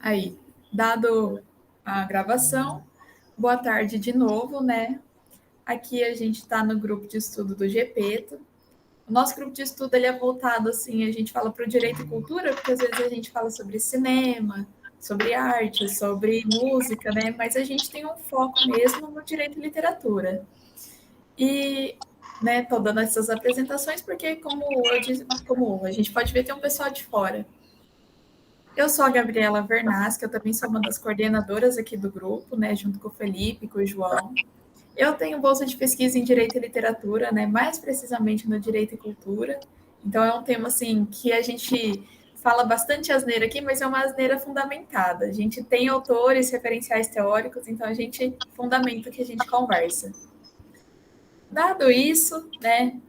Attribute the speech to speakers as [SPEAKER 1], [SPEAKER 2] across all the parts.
[SPEAKER 1] Aí, dado a gravação, boa tarde de novo, né? Aqui a gente está no grupo de estudo do GPETO. O nosso grupo de estudo ele é voltado, assim, a gente fala para o direito e cultura, porque às vezes a gente fala sobre cinema, sobre arte, sobre música, né? Mas a gente tem um foco mesmo no direito e literatura. E, né, tô dando essas apresentações porque, como eu disse, como a gente pode ver, tem um pessoal de fora. Eu sou a Gabriela Vernaz, que eu também sou uma das coordenadoras aqui do grupo, né, junto com o Felipe, com o João. Eu tenho bolsa de pesquisa em Direito e Literatura, né, mais precisamente no Direito e Cultura. Então é um tema assim que a gente fala bastante asneira aqui, mas é uma asneira fundamentada. A gente tem autores, referenciais teóricos, então a gente fundamenta o que a gente conversa. Dado isso, né,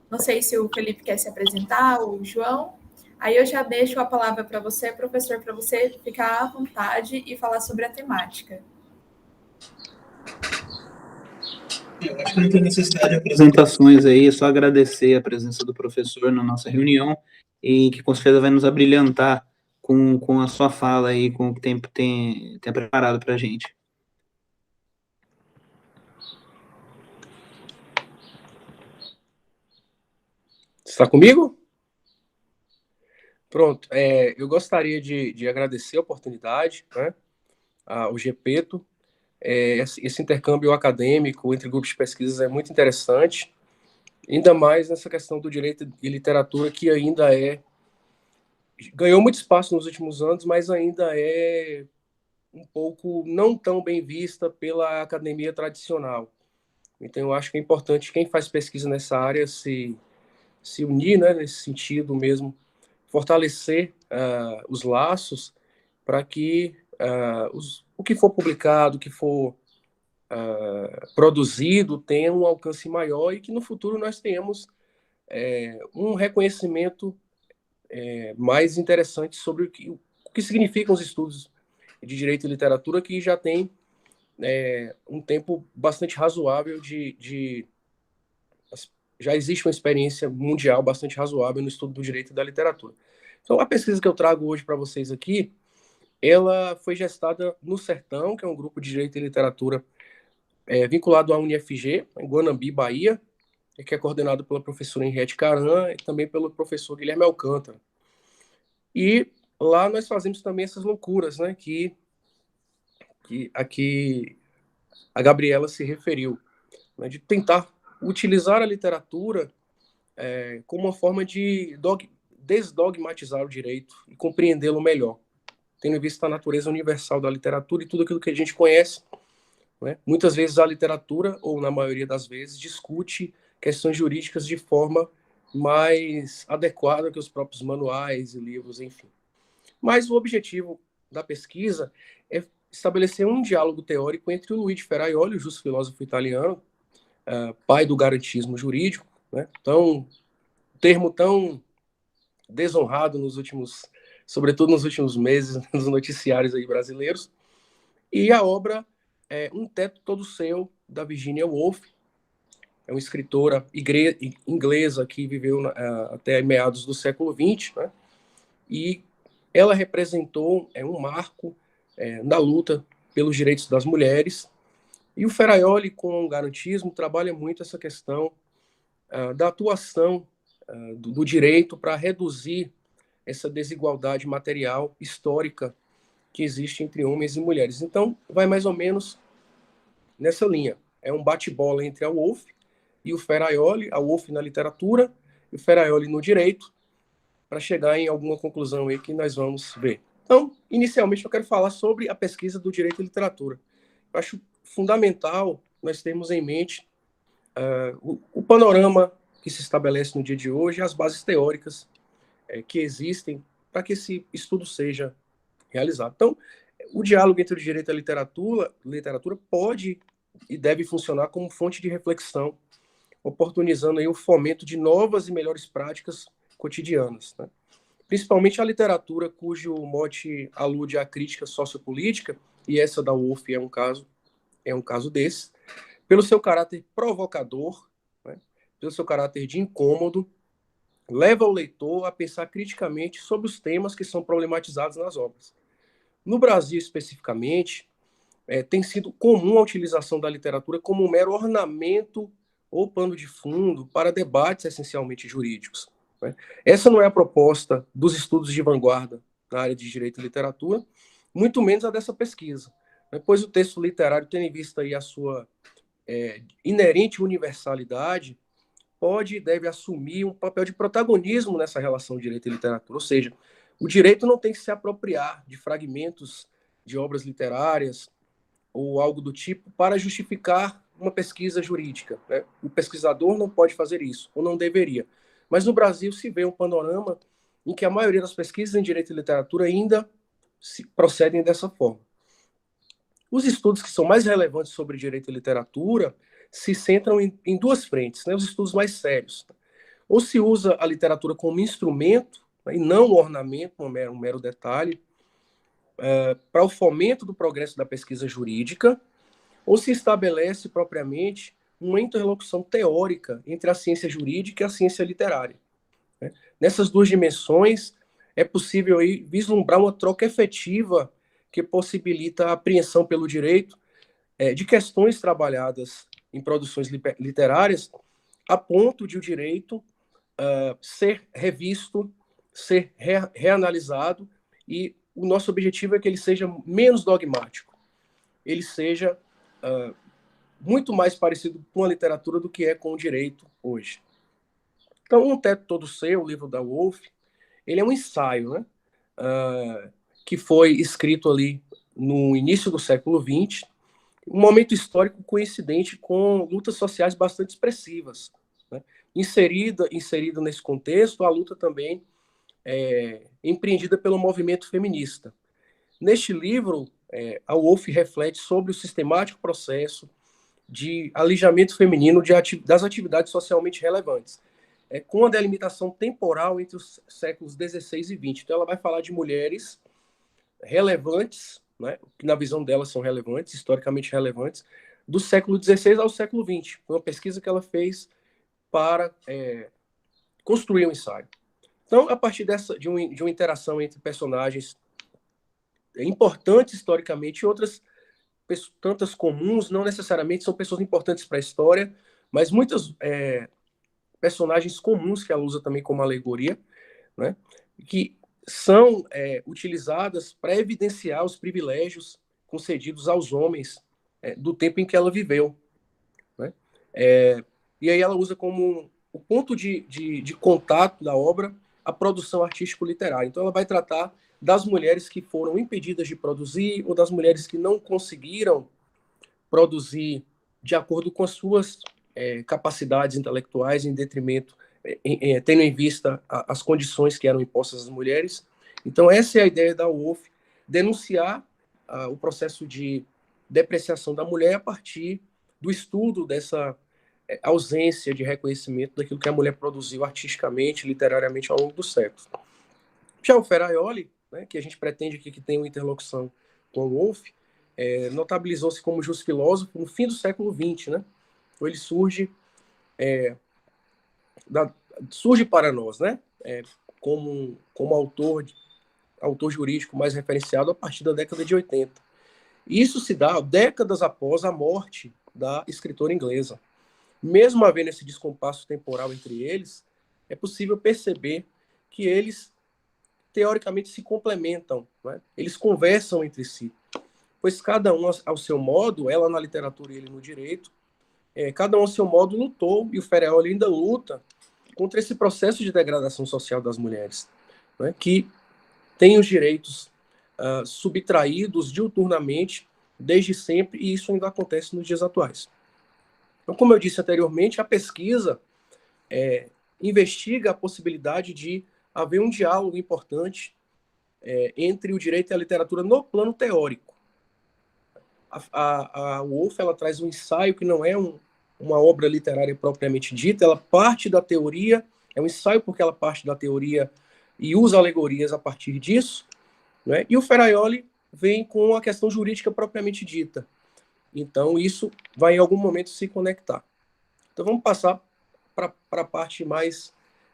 [SPEAKER 1] não sei se o Felipe quer se apresentar, ou o João. Aí eu já deixo a palavra para você, professor, para você ficar à vontade e falar sobre a temática.
[SPEAKER 2] Eu acho que não tem necessidade de apresentações aí, é só agradecer a presença do professor na nossa reunião e que com certeza vai nos abrilhantar com a sua fala aí, com o que tem preparado para a gente.
[SPEAKER 3] Está comigo? Pronto. Eu gostaria de agradecer a oportunidade, né, ao GPETO. Esse intercâmbio acadêmico entre grupos de pesquisas é muito interessante, ainda mais nessa questão do direito e literatura, que ainda ganhou muito espaço nos últimos anos, mas ainda é um pouco não tão bem vista pela academia tradicional. Então, eu acho que é importante quem faz pesquisa nessa área se unir, né, nesse sentido mesmo, fortalecer os laços para que o que for publicado, o que for produzido tenha um alcance maior e que no futuro nós tenhamos um reconhecimento mais interessante sobre o que significam os estudos de direito e literatura, que já tem um tempo bastante razoável já existe uma experiência mundial bastante razoável no estudo do direito e da literatura. Então, a pesquisa que eu trago hoje para vocês aqui, ela foi gestada no Sertão, que é um grupo de direito e literatura vinculado à UniFG, em Guanambi, Bahia, que é coordenado pela professora Henriette Caran e também pelo professor Guilherme Alcântara. E lá nós fazemos também essas loucuras, né, que aqui a Gabriela se referiu, né, de tentar utilizar a literatura como uma forma de desdogmatizar o direito e compreendê-lo melhor, tendo em vista a natureza universal da literatura e tudo aquilo que a gente conhece. Né? Muitas vezes a literatura, ou na maioria das vezes, discute questões jurídicas de forma mais adequada que os próprios manuais e livros, enfim. Mas o objetivo da pesquisa é estabelecer um diálogo teórico entre o Luigi Ferraioli, o justo filósofo italiano, pai do garantismo jurídico, né? Termo tão desonrado sobretudo nos últimos meses, nos noticiários aí brasileiros, e a obra Um Teto Todo Seu, da Virginia Woolf, é uma escritora inglesa que viveu até meados do século XX, né? E ela representou um marco na luta pelos direitos das mulheres, e o Ferraioli, com o garantismo, trabalha muito essa questão da atuação do direito para reduzir essa desigualdade material histórica que existe entre homens e mulheres. Então, vai mais ou menos nessa linha. É um bate-bola entre a Woolf e o Ferraioli, a Woolf na literatura e o Ferraioli no direito, para chegar em alguma conclusão aí que nós vamos ver. Então, inicialmente, eu quero falar sobre a pesquisa do direito e literatura. Eu acho fundamental nós termos em mente o panorama que se estabelece no dia de hoje, as bases teóricas que existem para que esse estudo seja realizado. Então, o diálogo entre o direito e a literatura pode e deve funcionar como fonte de reflexão, oportunizando aí o fomento de novas e melhores práticas cotidianas, né? Principalmente a literatura cujo mote alude à crítica sociopolítica, e essa da Woolf é um caso desse, pelo seu caráter provocador, né, pelo seu caráter de incômodo, leva o leitor a pensar criticamente sobre os temas que são problematizados nas obras. No Brasil, especificamente, tem sido comum a utilização da literatura como um mero ornamento ou pano de fundo para debates essencialmente jurídicos, né? Essa não é a proposta dos estudos de vanguarda na área de direito e literatura, muito menos a dessa pesquisa, né? Pois o texto literário, tendo em vista aí a sua inerente universalidade, pode e deve assumir um papel de protagonismo nessa relação direito e literatura, ou seja, o direito não tem que se apropriar de fragmentos de obras literárias ou algo do tipo para justificar uma pesquisa jurídica, né? O pesquisador não pode fazer isso, ou não deveria. Mas no Brasil se vê um panorama em que a maioria das pesquisas em direito e literatura ainda procedem dessa forma. Os estudos que são mais relevantes sobre direito e literatura se centram em duas frentes, né? Os estudos mais sérios. Ou se usa a literatura como instrumento, né, e não um ornamento, um mero detalhe, para o fomento do progresso da pesquisa jurídica, ou se estabelece propriamente uma interlocução teórica entre a ciência jurídica e a ciência literária, né? Nessas duas dimensões, é possível aí vislumbrar uma troca efetiva que possibilita a apreensão pelo direito de questões trabalhadas em produções literárias, a ponto de o direito ser revisto, ser reanalisado, e o nosso objetivo é que ele seja menos dogmático, ele seja muito mais parecido com a literatura do que é com o direito hoje. Então, Um Teto Todo Seu, o livro da Woolf, ele é um ensaio, né, que foi escrito ali no início do século XX, um momento histórico coincidente com lutas sociais bastante expressivas, né? Inserida nesse contexto, a luta também empreendida pelo movimento feminista. Neste livro, a Woolf reflete sobre o sistemático processo de alijamento feminino das atividades socialmente relevantes, com a delimitação temporal entre os séculos XVI e XX. Então, ela vai falar de mulheres relevantes, né, que na visão dela são relevantes, historicamente relevantes, do século XVI ao século XX. Foi uma pesquisa que ela fez para construir um ensaio. Então, a partir de uma interação entre personagens importantes historicamente e outras tantas comuns, não necessariamente são pessoas importantes para a história, mas muitas personagens comuns que ela usa também como alegoria, né, que são utilizadas para evidenciar os privilégios concedidos aos homens do tempo em que ela viveu, né? E aí ela usa como o ponto de contato da obra a produção artístico-literária. Então ela vai tratar das mulheres que foram impedidas de produzir ou das mulheres que não conseguiram produzir de acordo com as suas capacidades intelectuais, em detrimento, tendo em vista as condições que eram impostas às mulheres. Então, essa é a ideia da Woolf, denunciar o processo de depreciação da mulher a partir do estudo dessa ausência de reconhecimento daquilo que a mulher produziu artisticamente, literariamente, ao longo dos séculos. Já o Ferraioli, né, que a gente pretende aqui que tenha uma interlocução com o Woolf, notabilizou-se como justo filósofo no fim do século XX, né? Então, ele surge para nós, né? Como autor jurídico mais referenciado a partir da década de 80. Isso se dá décadas após a morte da escritora inglesa. Mesmo havendo esse descompasso temporal entre eles, é possível perceber que eles, teoricamente, se complementam, né? Eles conversam entre si, pois cada um ao seu modo, ela na literatura e ele no direito, cada um ao seu modo lutou, e o Ferraioli ainda luta contra esse processo de degradação social das mulheres, né, que tem os direitos subtraídos diuturnamente desde sempre, e isso ainda acontece nos dias atuais. Então, como eu disse anteriormente, a pesquisa investiga a possibilidade de haver um diálogo importante entre o direito e a literatura no plano teórico. A Woolf, ela traz um ensaio que não é uma obra literária propriamente dita, ela parte da teoria, é um ensaio porque ela parte da teoria e usa alegorias a partir disso, né? E o Ferraioli vem com a questão jurídica propriamente dita. Então, isso vai em algum momento se conectar. Então, vamos passar para a parte mais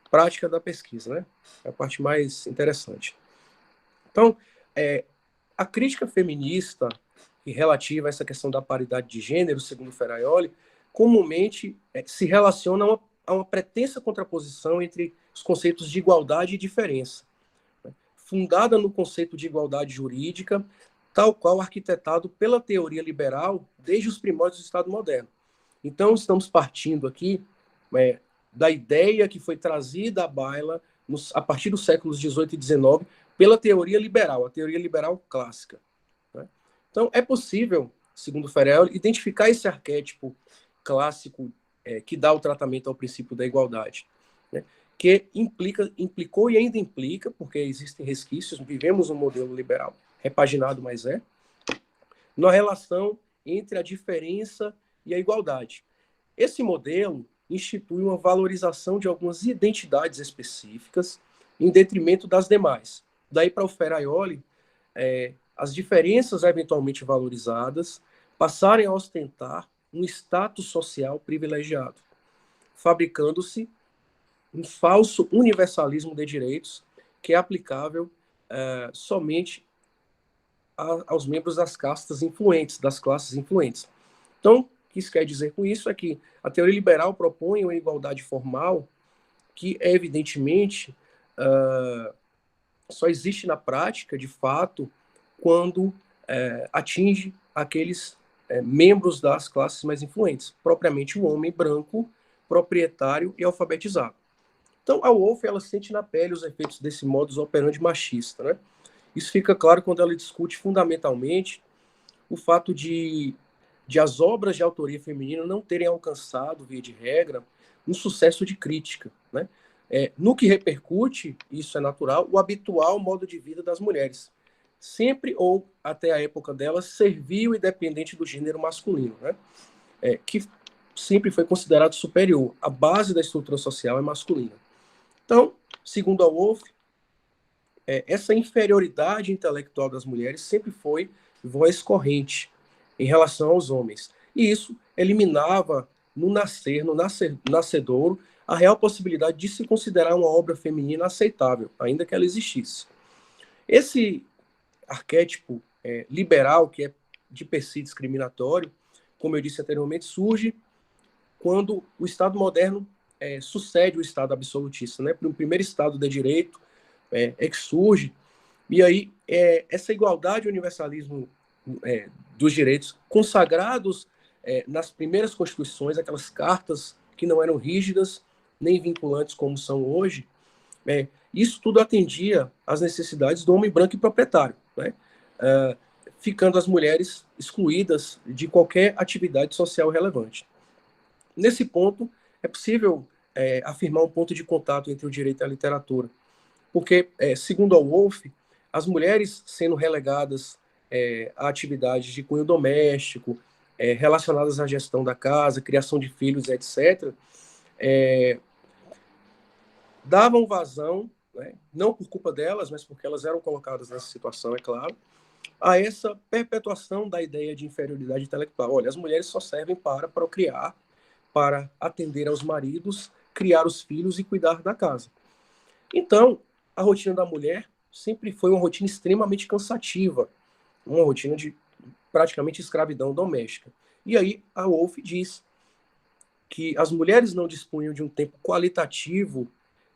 [SPEAKER 3] prática da pesquisa, né? A parte mais interessante. Então, a crítica feminista e relativa a essa questão da paridade de gênero, segundo Ferraioli, comumente se relaciona a uma pretensa contraposição entre os conceitos de igualdade e diferença, né? Fundada no conceito de igualdade jurídica, tal qual arquitetado pela teoria liberal desde os primórdios do Estado moderno. Então, estamos partindo aqui da ideia que foi trazida à baila a partir dos séculos XVIII e XIX pela teoria liberal, a teoria liberal clássica, né? Então, é possível, segundo Ferraioli, identificar esse arquétipo clássico que dá o tratamento ao princípio da igualdade, né? Que implicou e ainda implica, porque existem resquícios, vivemos um modelo liberal repaginado, mas na relação entre a diferença e a igualdade. Esse modelo institui uma valorização de algumas identidades específicas em detrimento das demais. Daí, para o Ferraioli, as diferenças eventualmente valorizadas passarem a ostentar um status social privilegiado, fabricando-se um falso universalismo de direitos que é aplicável somente aos membros das castas influentes, das classes influentes. Então, o que isso quer dizer com isso é que a teoria liberal propõe uma igualdade formal que, evidentemente, só existe na prática, de fato, quando atinge aqueles membros das classes mais influentes, propriamente o homem branco, proprietário e alfabetizado. Então, a Wolff, ela sente na pele os efeitos desse modus operandi machista, né? Isso fica claro quando ela discute fundamentalmente o fato de as obras de autoria feminina não terem alcançado, via de regra, um sucesso de crítica, né? No que repercute, isso é natural, o habitual modo de vida das mulheres, sempre ou até a época dela, servil e dependente do gênero masculino, né? Que sempre foi considerado superior. A base da estrutura social é masculina. Então, segundo a Wolff, essa inferioridade intelectual das mulheres sempre foi voz corrente em relação aos homens. E isso eliminava no nascedouro, a real possibilidade de se considerar uma obra feminina aceitável, ainda que ela existisse. Esse arquétipo liberal, que é de per si discriminatório, como eu disse anteriormente, surge quando o Estado moderno sucede o Estado absolutista, né? O primeiro Estado de direito que surge, e aí essa igualdade e universalismo dos direitos consagrados nas primeiras constituições, aquelas cartas que não eram rígidas nem vinculantes como são hoje, isso tudo atendia às necessidades do homem branco e proprietário, né? Ficando as mulheres excluídas de qualquer atividade social relevante. Nesse ponto, é possível afirmar um ponto de contato entre o direito e a literatura, porque, segundo a Wolff, as mulheres sendo relegadas a atividades de cunho doméstico, relacionadas à gestão da casa, criação de filhos, etc., davam vazão, né, não por culpa delas, mas porque elas eram colocadas nessa situação, é claro, a essa perpetuação da ideia de inferioridade intelectual. Olha, as mulheres só servem para procriar, para atender aos maridos, criar os filhos e cuidar da casa. Então, a rotina da mulher sempre foi uma rotina extremamente cansativa, uma rotina de praticamente escravidão doméstica. E aí a Wolff diz que as mulheres não dispunham de um tempo qualitativo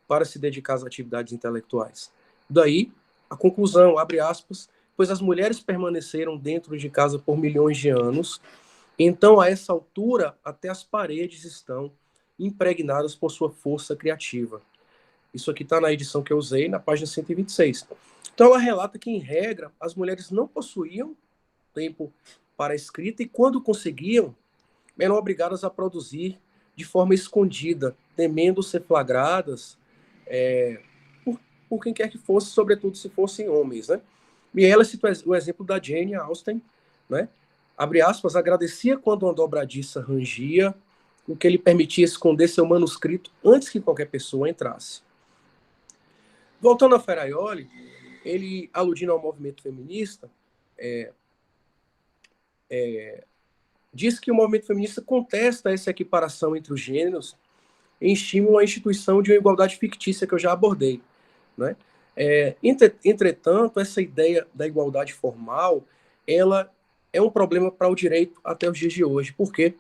[SPEAKER 3] para se dedicar às atividades intelectuais. Daí, a conclusão, abre aspas, pois as mulheres permaneceram dentro de casa por milhões de anos, então, a essa altura, até as paredes estão impregnadas por sua força criativa. Isso aqui está na edição que eu usei, na página 126. Então, ela relata que, em regra, as mulheres não possuíam tempo para a escrita e, quando conseguiam, eram obrigadas a produzir de forma escondida, temendo ser flagradas por quem quer que fosse, sobretudo se fossem homens, né? E ela cita o exemplo da Jane Austen, né? Abre aspas, agradecia quando uma dobradiça rangia, o que lhe permitia esconder seu manuscrito antes que qualquer pessoa entrasse. Voltando a Ferraioli, ele, aludindo ao movimento feminista, diz que o movimento feminista contesta essa equiparação entre os gêneros em estímulo à instituição de uma igualdade fictícia que eu já abordei, né? Entretanto, essa ideia da igualdade formal, ela é um problema para o direito até os dias de hoje, porque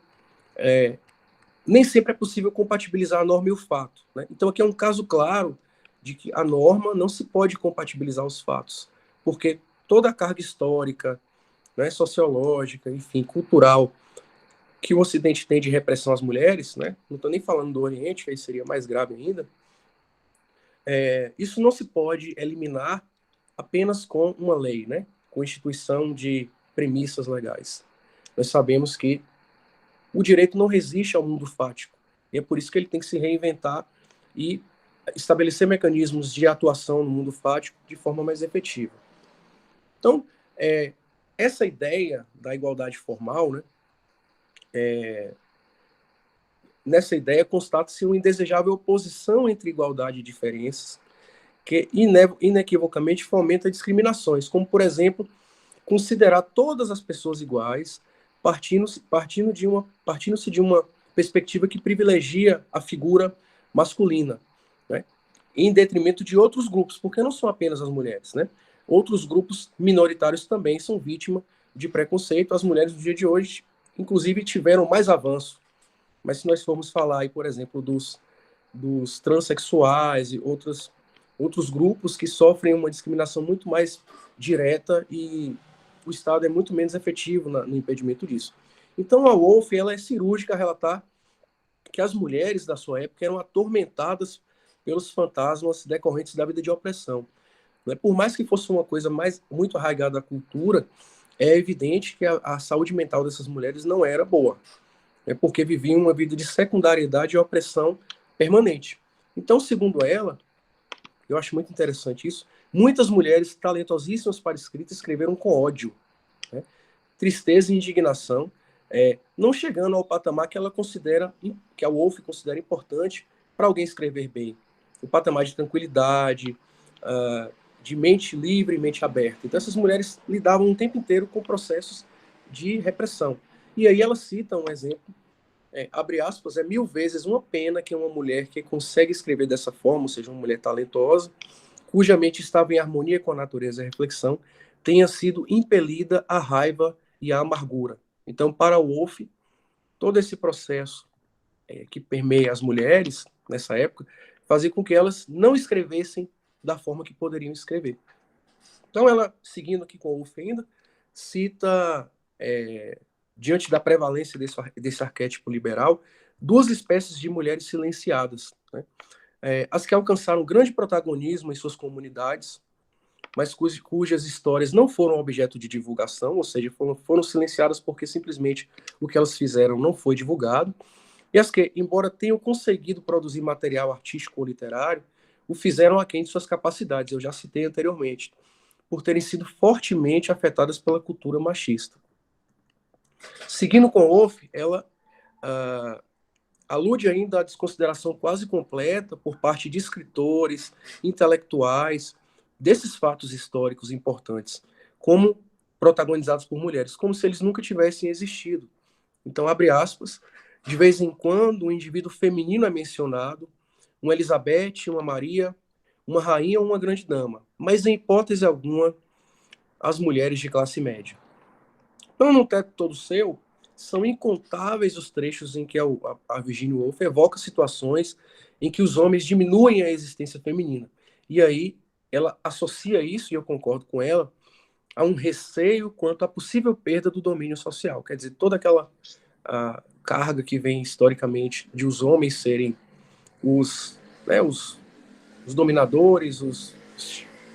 [SPEAKER 3] nem sempre é possível compatibilizar a norma e o fato, né? Então, aqui é um caso claro de que a norma não se pode compatibilizar os fatos, porque toda a carga histórica, né, sociológica, enfim, cultural, que o Ocidente tem de repressão às mulheres, né? Não estou nem falando do Oriente, que aí seria mais grave ainda. Isso não se pode eliminar apenas com uma lei, né? Com instituição de premissas legais. Nós sabemos que o direito não resiste ao mundo fático, e é por isso que ele tem que se reinventar e estabelecer mecanismos de atuação no mundo fático de forma mais efetiva. Então, essa ideia da igualdade formal, né? Nessa ideia constata-se uma indesejável oposição entre igualdade e diferenças, que inequivocamente fomenta discriminações, como, por exemplo, considerar todas as pessoas iguais, partindo-se de uma perspectiva que privilegia a figura masculina, né, em detrimento de outros grupos, porque não são apenas as mulheres, né? Outros grupos minoritários também são vítimas de preconceito. As mulheres no dia de hoje, inclusive, tiveram mais avanço. Mas se nós formos falar aí, por exemplo, dos transexuais e outros grupos que sofrem uma discriminação muito mais direta e o Estado é muito menos efetivo no impedimento disso. Então, a Wolff, ela é cirúrgica a relatar que as mulheres da sua época eram atormentadas pelos fantasmas decorrentes da vida de opressão. Por mais que fosse uma coisa muito arraigada à cultura, é evidente que a saúde mental dessas mulheres não era boa, porque viviam uma vida de secundariedade e opressão permanente. Então, segundo ela, eu acho muito interessante isso, muitas mulheres talentosíssimas para escrita escreveram com ódio, né? Tristeza e indignação, não chegando ao patamar que ela considera, que a Wolff considera importante para alguém escrever bem. O patamar de tranquilidade, de mente livre e mente aberta. Então, essas mulheres lidavam o tempo inteiro com processos de repressão. E aí ela cita um exemplo, abre aspas, 1000 vezes uma pena que uma mulher que consegue escrever dessa forma, ou seja, uma mulher talentosa, cuja mente estava em harmonia com a natureza e a reflexão, tenha sido impelida à raiva e à amargura. Então, para Wolff, todo esse processo que permeia as mulheres nessa época, fazia com que elas não escrevessem da forma que poderiam escrever. Então, ela, seguindo aqui com Wolff ainda, cita, diante da prevalência desse arquétipo liberal, 2 espécies de mulheres silenciadas, né? As que alcançaram grande protagonismo em suas comunidades, mas cujas histórias não foram objeto de divulgação, ou seja, foram silenciadas porque simplesmente o que elas fizeram não foi divulgado, e as que, embora tenham conseguido produzir material artístico ou literário, o fizeram aquém de suas capacidades, eu já citei anteriormente, por terem sido fortemente afetadas pela cultura machista. Seguindo com Wolff, ela alude ainda à desconsideração quase completa por parte de escritores, intelectuais, desses fatos históricos importantes, como protagonizados por mulheres, como se eles nunca tivessem existido. Então, abre aspas, de vez em quando um indivíduo feminino é mencionado, uma Elizabeth, uma Maria, uma rainha ou uma grande dama, mas em hipótese alguma as mulheres de classe média. Então, no Teto Todo Seu, são incontáveis os trechos em que a Virginia Woolf evoca situações em que os homens diminuem a existência feminina. E aí ela associa isso, e eu concordo com ela, a um receio quanto à possível perda do domínio social. Quer dizer, toda aquela carga que vem historicamente de os homens serem os dominadores, os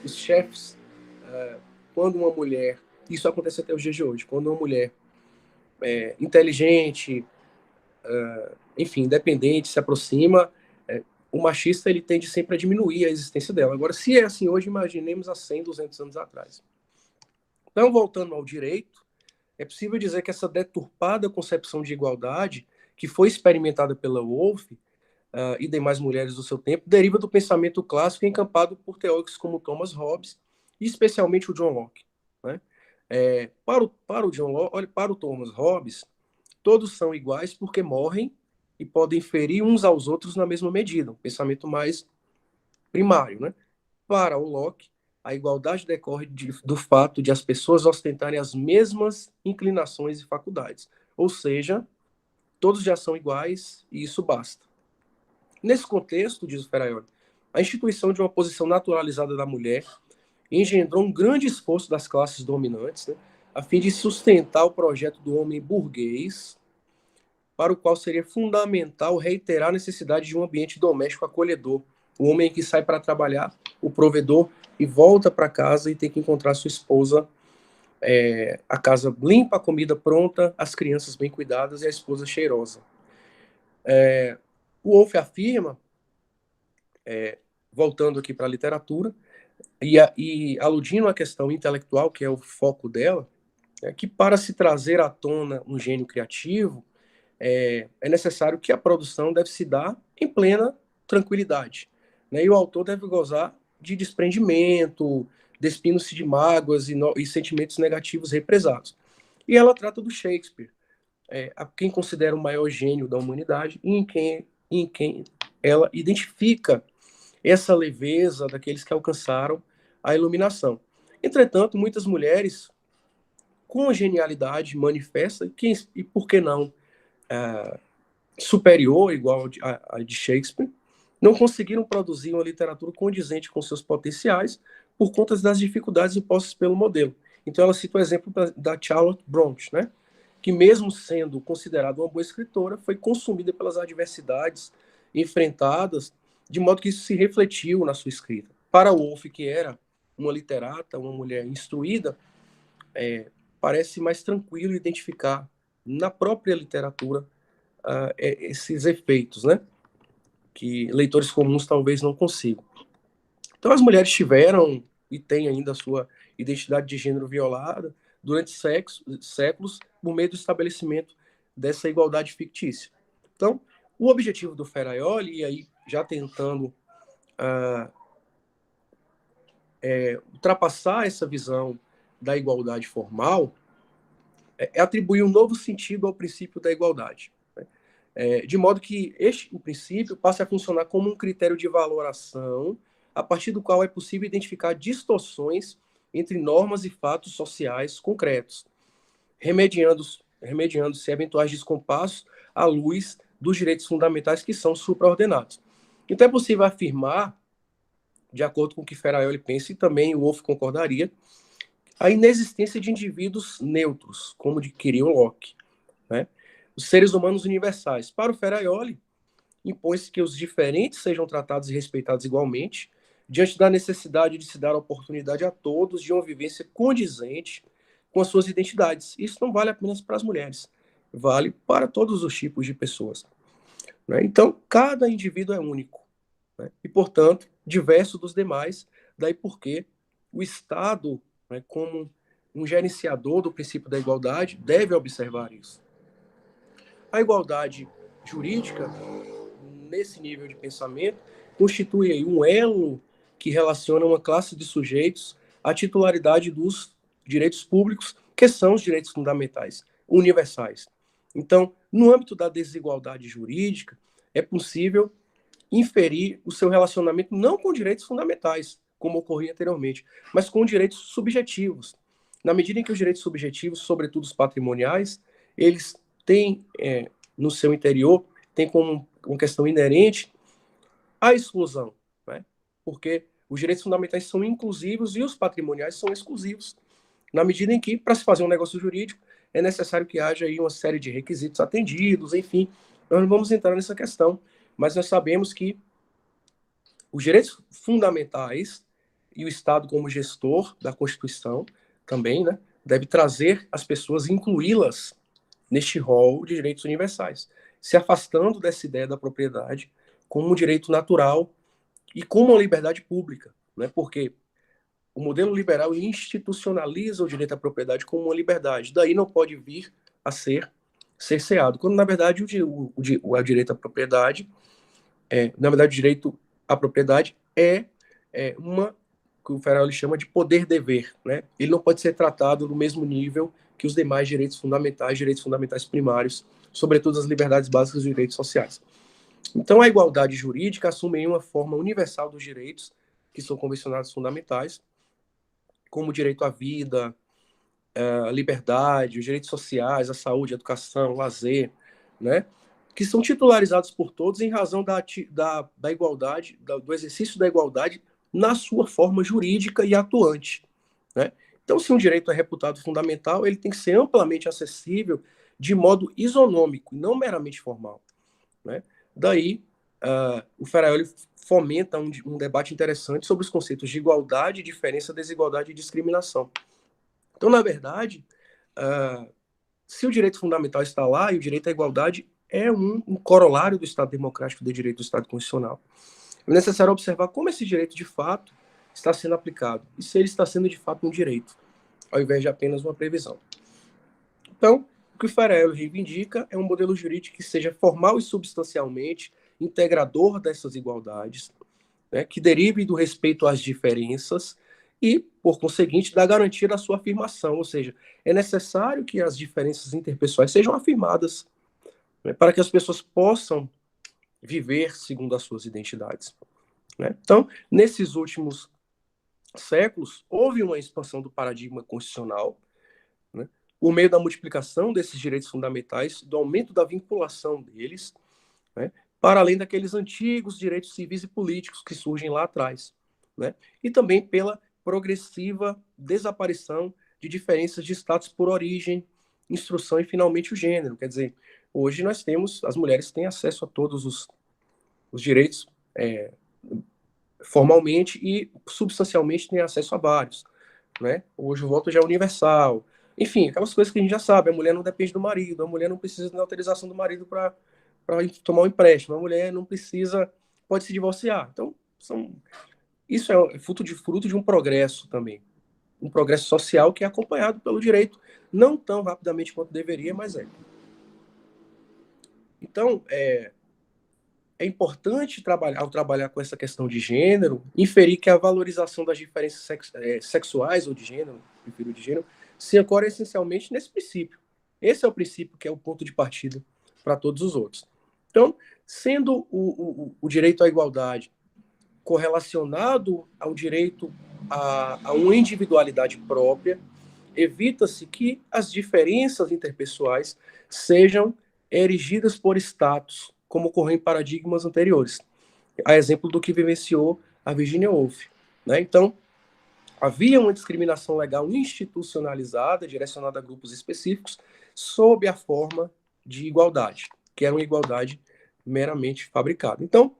[SPEAKER 3] chefes. Quando uma mulher, isso acontece até os dias de hoje, quando uma mulher inteligente, enfim, independente, se aproxima, o machista ele tende sempre a diminuir a existência dela. Agora, se é assim hoje, imaginemos há 100, 200 anos atrás. Então, voltando ao direito, é possível dizer que essa deturpada concepção de igualdade, que foi experimentada pela Wolff e demais mulheres do seu tempo, deriva do pensamento clássico encampado por teóricos como Thomas Hobbes, e especialmente o John Locke, né? Para o Thomas Hobbes, todos são iguais porque morrem e podem ferir uns aos outros na mesma medida, um pensamento mais primário, né? Para o Locke, a igualdade decorre do fato de as pessoas ostentarem as mesmas inclinações e faculdades. Ou seja, todos já são iguais e isso basta. Nesse contexto, diz o Ferraioli, a instituição de uma posição naturalizada da mulher engendrou um grande esforço das classes dominantes, né, a fim de sustentar o projeto do homem burguês, para o qual seria fundamental reiterar a necessidade de um ambiente doméstico acolhedor. O homem que sai para trabalhar, o provedor, e volta para casa e tem que encontrar sua esposa, a casa limpa, a comida pronta, as crianças bem cuidadas e a esposa cheirosa. O Woolf afirma, voltando aqui para a literatura, e aludindo à questão intelectual, que é o foco dela, que para se trazer à tona um gênio criativo, é necessário que a produção deve se dar em plena tranquilidade, né? E o autor deve gozar de desprendimento, despindo-se de mágoas e sentimentos negativos represados. E ela trata do Shakespeare, a quem considera o maior gênio da humanidade e em quem ela identifica essa leveza daqueles que alcançaram a iluminação. Entretanto, muitas mulheres com genialidade manifesta, e por que não superior, igual a de Shakespeare, não conseguiram produzir uma literatura condizente com seus potenciais por conta das dificuldades impostas pelo modelo. Então ela cita o exemplo da Charlotte Brontë, né, que mesmo sendo considerada uma boa escritora, foi consumida pelas adversidades enfrentadas, de modo que isso se refletiu na sua escrita. Para Woolf, que era uma literata, uma mulher instruída, parece mais tranquilo identificar na própria literatura esses efeitos, né, que leitores comuns talvez não consigam. Então as mulheres tiveram e têm ainda a sua identidade de gênero violada durante séculos por meio do estabelecimento dessa igualdade fictícia. Então, o objetivo do Ferraioli, e aí já tentando ultrapassar essa visão da igualdade formal, é atribuir um novo sentido ao princípio da igualdade, né? De modo que o princípio passe a funcionar como um critério de valoração a partir do qual é possível identificar distorções entre normas e fatos sociais concretos, remediando-se eventuais descompassos à luz dos direitos fundamentais que são supraordenados. Então é possível afirmar, de acordo com o que Ferraioli pensa, e também o Woolf concordaria, a inexistência de indivíduos neutros, como queria o Locke, né? Os seres humanos universais. Para o Ferraioli, impõe-se que os diferentes sejam tratados e respeitados igualmente, diante da necessidade de se dar a oportunidade a todos de uma vivência condizente com as suas identidades. Isso não vale apenas para as mulheres, vale para todos os tipos de pessoas, né? Então, cada indivíduo é único, né, e, portanto, diverso dos demais, daí porque o Estado, né, como um gerenciador do princípio da igualdade, deve observar isso. A igualdade jurídica, nesse nível de pensamento, constitui aí um elo que relaciona uma classe de sujeitos à titularidade dos direitos públicos, que são os direitos fundamentais, universais. Então, no âmbito da desigualdade jurídica, é possível inferir o seu relacionamento não com direitos fundamentais, como ocorria anteriormente, mas com direitos subjetivos. Na medida em que os direitos subjetivos, sobretudo os patrimoniais, eles têm no seu interior, têm como uma questão inerente a exclusão, né? Porque os direitos fundamentais são inclusivos e os patrimoniais são exclusivos. Na medida em que, para se fazer um negócio jurídico, é necessário que haja aí uma série de requisitos atendidos, enfim. Nós não vamos entrar nessa questão, mas nós sabemos que os direitos fundamentais e o Estado como gestor da Constituição também, né, deve trazer as pessoas, incluí-las neste rol de direitos universais, se afastando dessa ideia da propriedade como um direito natural e como uma liberdade pública, né, porque o modelo liberal institucionaliza o direito à propriedade como uma liberdade, daí não pode vir a ser cerceado, quando na verdade o direito à propriedade, na verdade o direito à propriedade é uma que o Ferraioli chama de poder-dever, né? Ele não pode ser tratado no mesmo nível que os demais direitos fundamentais primários, sobretudo as liberdades básicas e direitos sociais. Então, a igualdade jurídica assume uma forma universal dos direitos que são convencionados fundamentais, como o direito à vida, a liberdade, os direitos sociais, a saúde, a educação, o lazer, né? Que são titularizados por todos em razão da igualdade, do exercício da igualdade na sua forma jurídica e atuante, né? Então, se um direito é reputado fundamental, ele tem que ser amplamente acessível de modo isonômico, não meramente formal, né? Daí, o Ferraioli fomenta um debate interessante sobre os conceitos de igualdade, diferença, desigualdade e discriminação. Então, na verdade, se o direito fundamental está lá, e o direito à igualdade é um corolário do Estado democrático de direito do Estado constitucional, é necessário observar como esse direito, de fato, está sendo aplicado, e se ele está sendo, de fato, um direito, ao invés de apenas uma previsão. Então, o que o Ferraioli reivindica é um modelo jurídico que seja formal e substancialmente integrador dessas igualdades, né, que derive do respeito às diferenças e, por conseguinte, da garantia da sua afirmação, ou seja, é necessário que as diferenças interpessoais sejam afirmadas, né, para que as pessoas possam viver segundo as suas identidades, né? Então, nesses últimos séculos, houve uma expansão do paradigma constitucional, né, por meio da multiplicação desses direitos fundamentais, do aumento da vinculação deles, né, para além daqueles antigos direitos civis e políticos que surgem lá atrás, né, e também pela progressiva desaparição de diferenças de status por origem, instrução e, finalmente, o gênero. Quer dizer, hoje nós temos, as mulheres têm acesso a todos os direitos formalmente e substancialmente têm acesso a vários, né? Hoje o voto já é universal. Enfim, aquelas coisas que a gente já sabe, a mulher não depende do marido, a mulher não precisa da autorização do marido para tomar um empréstimo, a mulher não precisa, pode se divorciar. Então, isso é fruto de um progresso também, um progresso social que é acompanhado pelo direito, não tão rapidamente quanto deveria, mas é. Então, é importante ao trabalhar com essa questão de gênero, inferir que a valorização das diferenças sexuais ou de gênero, prefiro de gênero, se ancora essencialmente nesse princípio. Esse é o princípio que é o ponto de partida para todos os outros. Então, sendo o direito à igualdade correlacionado ao direito a uma individualidade própria, evita-se que as diferenças interpessoais sejam erigidas por status, como ocorreu em paradigmas anteriores, a exemplo do que vivenciou a Virginia Woolf, né? Então, havia uma discriminação legal institucionalizada, direcionada a grupos específicos, sob a forma de igualdade, que era uma igualdade meramente fabricada. Então,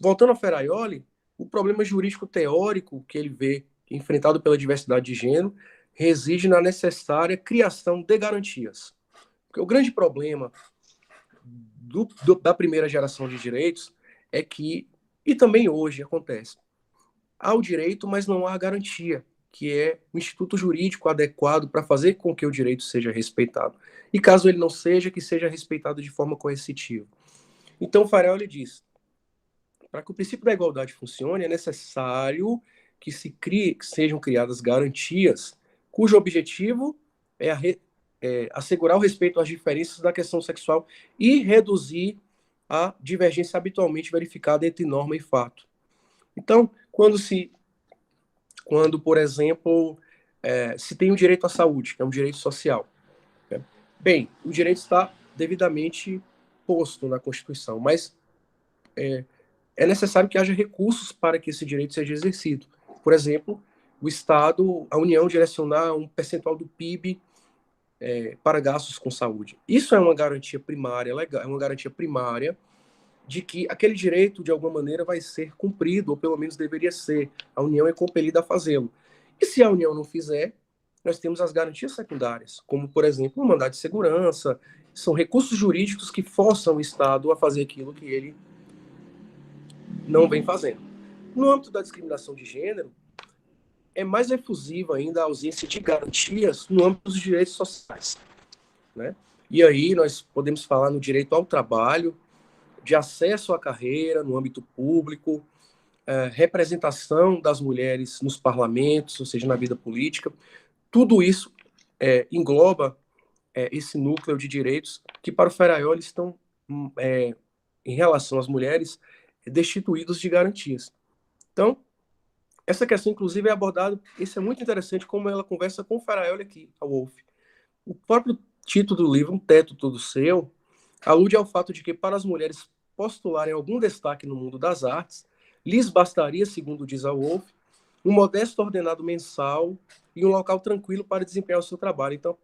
[SPEAKER 3] voltando ao Ferraioli, o problema jurídico teórico que ele vê enfrentado pela diversidade de gênero reside na necessária criação de garantias. Porque o grande problema da primeira geração de direitos é que, e também hoje acontece, há o direito, mas não há a garantia, que é o instituto jurídico adequado para fazer com que o direito seja respeitado. E caso ele não seja, que seja respeitado de forma coercitiva. Então, o Ferraioli diz, para que o princípio da igualdade funcione, é necessário que que sejam criadas garantias cujo objetivo é assegurar o respeito às diferenças da questão sexual e reduzir a divergência habitualmente verificada entre norma e fato. Então, quando por exemplo, se tem o direito à saúde, que é um direito social, né? Bem, o direito está devidamente posto na Constituição, mas é necessário que haja recursos para que esse direito seja exercido. Por exemplo, o Estado, a União direcionar um percentual do PIB para gastos com saúde. Isso é uma garantia primária, é uma garantia primária de que aquele direito, de alguma maneira, vai ser cumprido, ou pelo menos deveria ser. A União é compelida a fazê-lo. E se a União não fizer, nós temos as garantias secundárias, como, por exemplo, o mandado de segurança, são recursos jurídicos que forçam o Estado a fazer aquilo que ele não vem fazendo. No âmbito da discriminação de gênero, é mais efusiva ainda a ausência de garantias no âmbito dos direitos sociais, né? E aí nós podemos falar no direito ao trabalho, de acesso à carreira no âmbito público, representação das mulheres nos parlamentos, ou seja, na vida política. Tudo isso engloba esse núcleo de direitos que, para o Ferraioli, estão, em relação às mulheres, destituídos de garantias. Então, Essa questão, inclusive, é abordada, isso é muito interessante, como ela conversa com o Faraoli aqui, a Wolff. O próprio título do livro, Um Teto Todo Seu, alude ao fato de que, para as mulheres postularem algum destaque no mundo das artes, lhes bastaria, segundo diz a Wolff, um modesto ordenado mensal e um local tranquilo para desempenhar o seu trabalho. Então,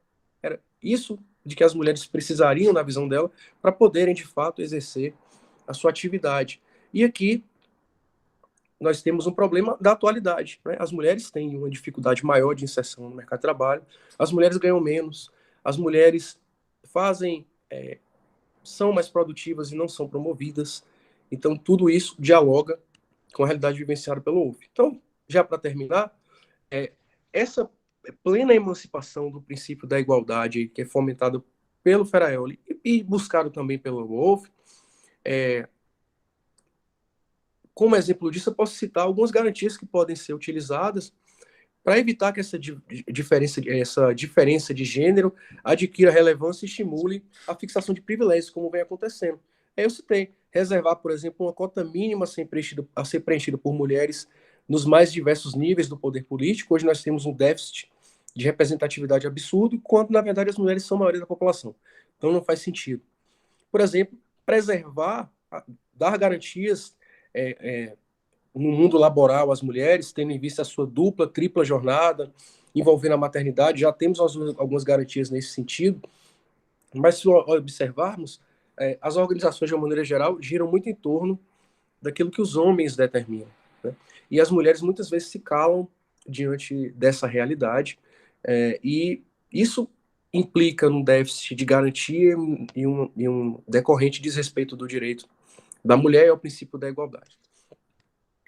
[SPEAKER 3] era isso de que as mulheres precisariam, na visão dela, para poderem, de fato, exercer a sua atividade. E aqui nós temos um problema da atualidade, né? As mulheres têm uma dificuldade maior de inserção no mercado de trabalho, as mulheres ganham menos, as mulheres são mais produtivas e não são promovidas. Então, tudo isso dialoga com a realidade vivenciada pelo Wolff. Então, já para terminar, essa plena emancipação do princípio da igualdade, que é fomentado pelo Faraoli e buscado também pelo Wolff, como exemplo disso, eu posso citar algumas garantias que podem ser utilizadas para evitar que essa diferença de gênero adquira relevância e estimule a fixação de privilégios, como vem acontecendo. Aí eu citei, reservar, por exemplo, uma cota mínima a ser preenchida por mulheres nos mais diversos níveis do poder político. Hoje nós temos um déficit de representatividade absurdo, quando, na verdade, as mulheres são a maioria da população. Então não faz sentido. Por exemplo, preservar, dar garantias no mundo laboral às mulheres, tendo em vista a sua dupla, tripla jornada, envolvendo a maternidade. Já temos algumas garantias nesse sentido, mas se observarmos, as organizações, de uma maneira geral, giram muito em torno daquilo que os homens determinam, né? E as mulheres muitas vezes se calam diante dessa realidade, e isso implica num déficit de garantia e um decorrente desrespeito do direito da mulher e ao princípio da igualdade.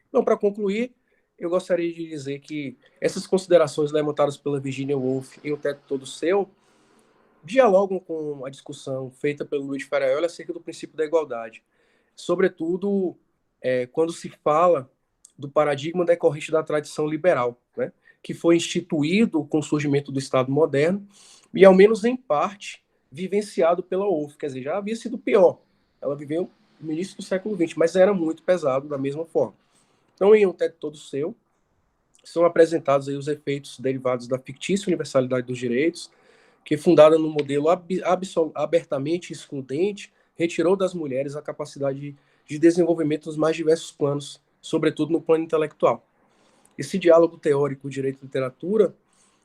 [SPEAKER 3] Então, para concluir, eu gostaria de dizer que essas considerações levantadas pela Virginia Woolf em O Teto Todo Seu dialogam com a discussão feita pelo Luiz Faraoli acerca do princípio da igualdade, sobretudo quando se fala do paradigma decorrente da tradição liberal, né, que foi instituído com o surgimento do Estado moderno e, ao menos em parte, vivenciado pela Woolf. Quer dizer, já havia sido pior. Ela viveu no início do século XX, mas era muito pesado da mesma forma. Então, em Um Teto Todo Seu, são apresentados aí os efeitos derivados da fictícia universalidade dos direitos, que, fundada no modelo abertamente excludente, retirou das mulheres a capacidade de desenvolvimento nos mais diversos planos, sobretudo no plano intelectual. Esse diálogo teórico direito e literatura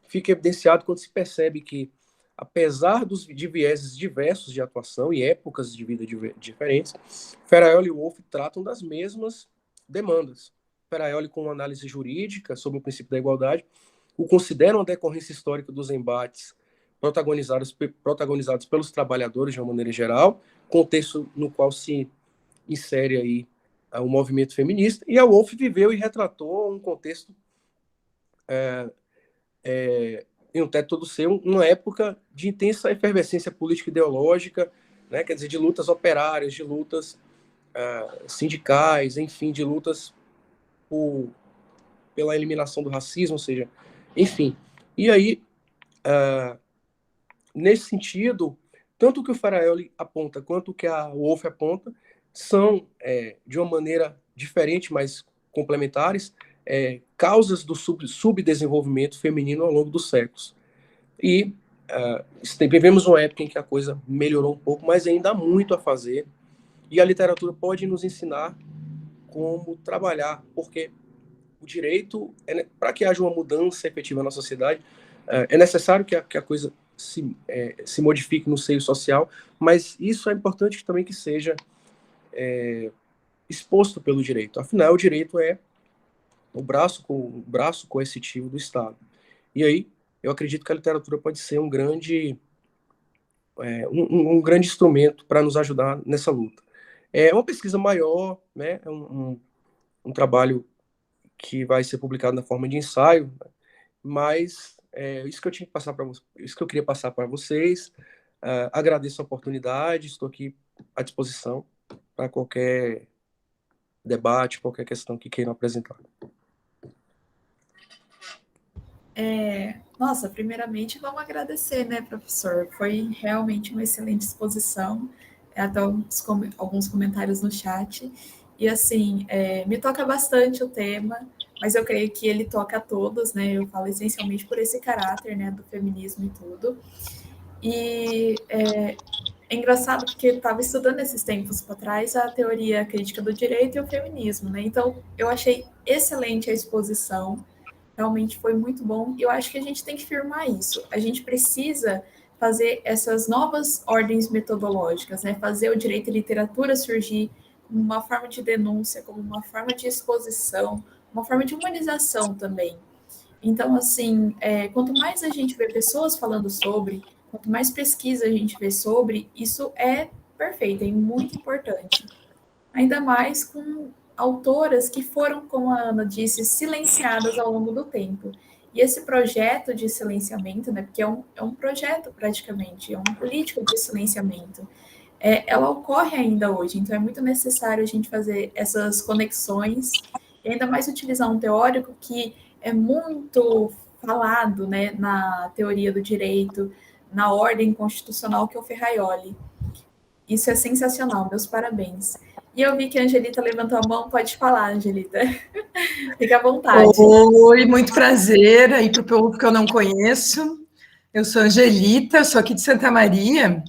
[SPEAKER 3] fica evidenciado quando se percebe que, apesar de vieses diversos de atuação e épocas de vida diferentes, Faraoli e Woolf tratam das mesmas demandas. Faraoli, com uma análise jurídica sobre o princípio da igualdade, o consideram a decorrência histórica dos embates protagonizados pelos trabalhadores de uma maneira geral, contexto no qual se insere aí o movimento feminista, e a Woolf viveu e retratou um contexto em Um Teto Todo Seu, uma época de intensa efervescência política e ideológica, né, quer dizer, de lutas operárias, de lutas sindicais, enfim, de lutas pela eliminação do racismo, ou seja, enfim. E aí, nesse sentido, tanto o que o Faraoli aponta quanto o que a Woolf aponta são, de uma maneira diferente, mas complementares, causas do subdesenvolvimento feminino ao longo dos séculos. E vivemos uma época em que a coisa melhorou um pouco, mas ainda há muito a fazer, e a literatura pode nos ensinar como trabalhar, porque o direito, para que haja uma mudança efetiva na sociedade, é necessário que a coisa se modifique no seio social, mas isso é importante também que seja exposto pelo direito. Afinal, o direito é o braço coercitivo do Estado. E aí, eu acredito que a literatura pode ser um grande instrumento para nos ajudar nessa luta. É uma pesquisa maior, né? É um trabalho que vai ser publicado na forma de ensaio, mas isso que eu tinha que passar isso que eu queria passar para vocês. Agradeço a oportunidade, estou aqui à disposição para qualquer debate, qualquer questão que queiram apresentar.
[SPEAKER 1] Nossa, primeiramente vamos agradecer, né, professor? Foi realmente uma excelente exposição, até alguns comentários no chat. E assim, me toca bastante o tema, mas eu creio que ele toca a todos, né? Eu falo essencialmente por esse caráter, né, do feminismo e tudo. E é engraçado porque eu estava estudando esses tempos para trás a teoria crítica do direito e o feminismo, né? Então, eu achei excelente a exposição, realmente foi muito bom. E eu acho que a gente tem que firmar isso. A gente precisa fazer essas novas ordens metodológicas, né? Fazer o direito e literatura surgir como uma forma de denúncia, como uma forma de exposição, uma forma de humanização também. Então, assim, quanto mais a gente vê pessoas falando sobre, quanto mais pesquisa a gente vê sobre, isso é perfeito, é muito importante. Ainda mais com autoras que foram, como a Ana disse, silenciadas ao longo do tempo. E esse projeto de silenciamento, né, porque é um projeto praticamente, é uma política de silenciamento, ela ocorre ainda hoje, então é muito necessário a gente fazer essas conexões, e ainda mais utilizar um teórico que é muito falado, né, na teoria do direito, na ordem constitucional, que é o Ferraioli. Isso é sensacional, meus parabéns. E eu vi que a Angelita levantou a mão, pode falar, Angelita. Fique à vontade.
[SPEAKER 4] Oi, muito prazer aí para o povo que eu não conheço. Eu sou Angelita, sou aqui de Santa Maria.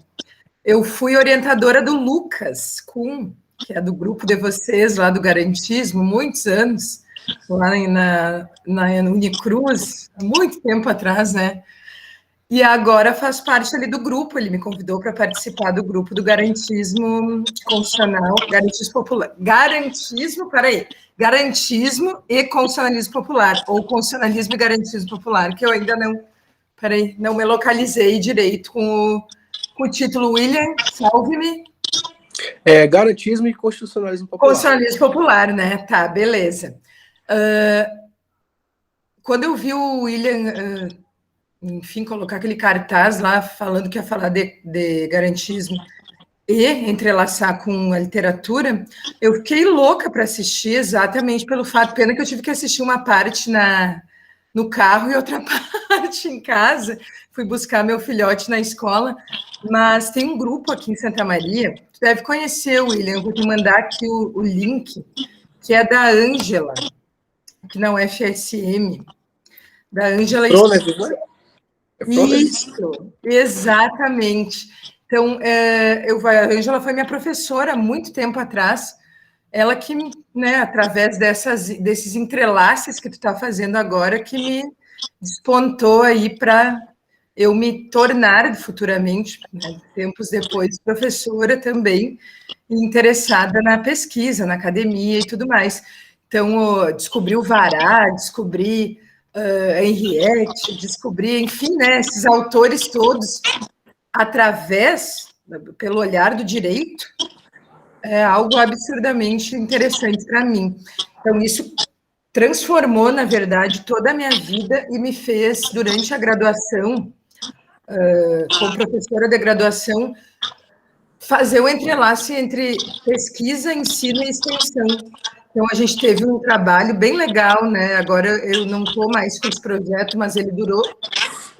[SPEAKER 4] Eu fui orientadora do Lucas Kuhn, que é do grupo de vocês lá do Garantismo, muitos anos, lá na Unicruz, há muito tempo atrás, né? E agora faz parte ali do grupo, ele me convidou para participar do grupo do Garantismo Constitucional, Garantismo Popular. Garantismo e Constitucionalismo Popular, ou Constitucionalismo e Garantismo Popular, que eu ainda não me localizei direito com o título. William, salve-me.
[SPEAKER 3] Garantismo e Constitucionalismo Popular.
[SPEAKER 4] Constitucionalismo Popular, né? Tá, beleza. Quando eu vi o William, enfim, colocar aquele cartaz lá falando que ia falar de garantismo e entrelaçar com a literatura, eu fiquei louca para assistir, exatamente pelo fato, pena que eu tive que assistir uma parte no carro e outra parte em casa, fui buscar meu filhote na escola, mas tem um grupo aqui em Santa Maria, tu deve conhecer, William, eu vou te mandar aqui o link, que é da Ângela, que não é FSM, da Ângela... Isso, exatamente. Então, a Ângela foi minha professora há muito tempo atrás, ela que, né, através desses entrelaces que tu está fazendo agora, que me despontou aí para eu me tornar futuramente, né, tempos depois, professora também, interessada na pesquisa, na academia e tudo mais. Então, descobri o Vará, descobri a Henriette, descobri, enfim, né, esses autores todos, pelo olhar do direito, é algo absurdamente interessante para mim. Então, isso transformou, na verdade, toda a minha vida e me fez, durante a graduação, como professora de graduação, fazer o entrelace entre pesquisa, ensino e extensão. Então, a gente teve um trabalho bem legal, né? Agora eu não estou mais com esse projeto, mas ele durou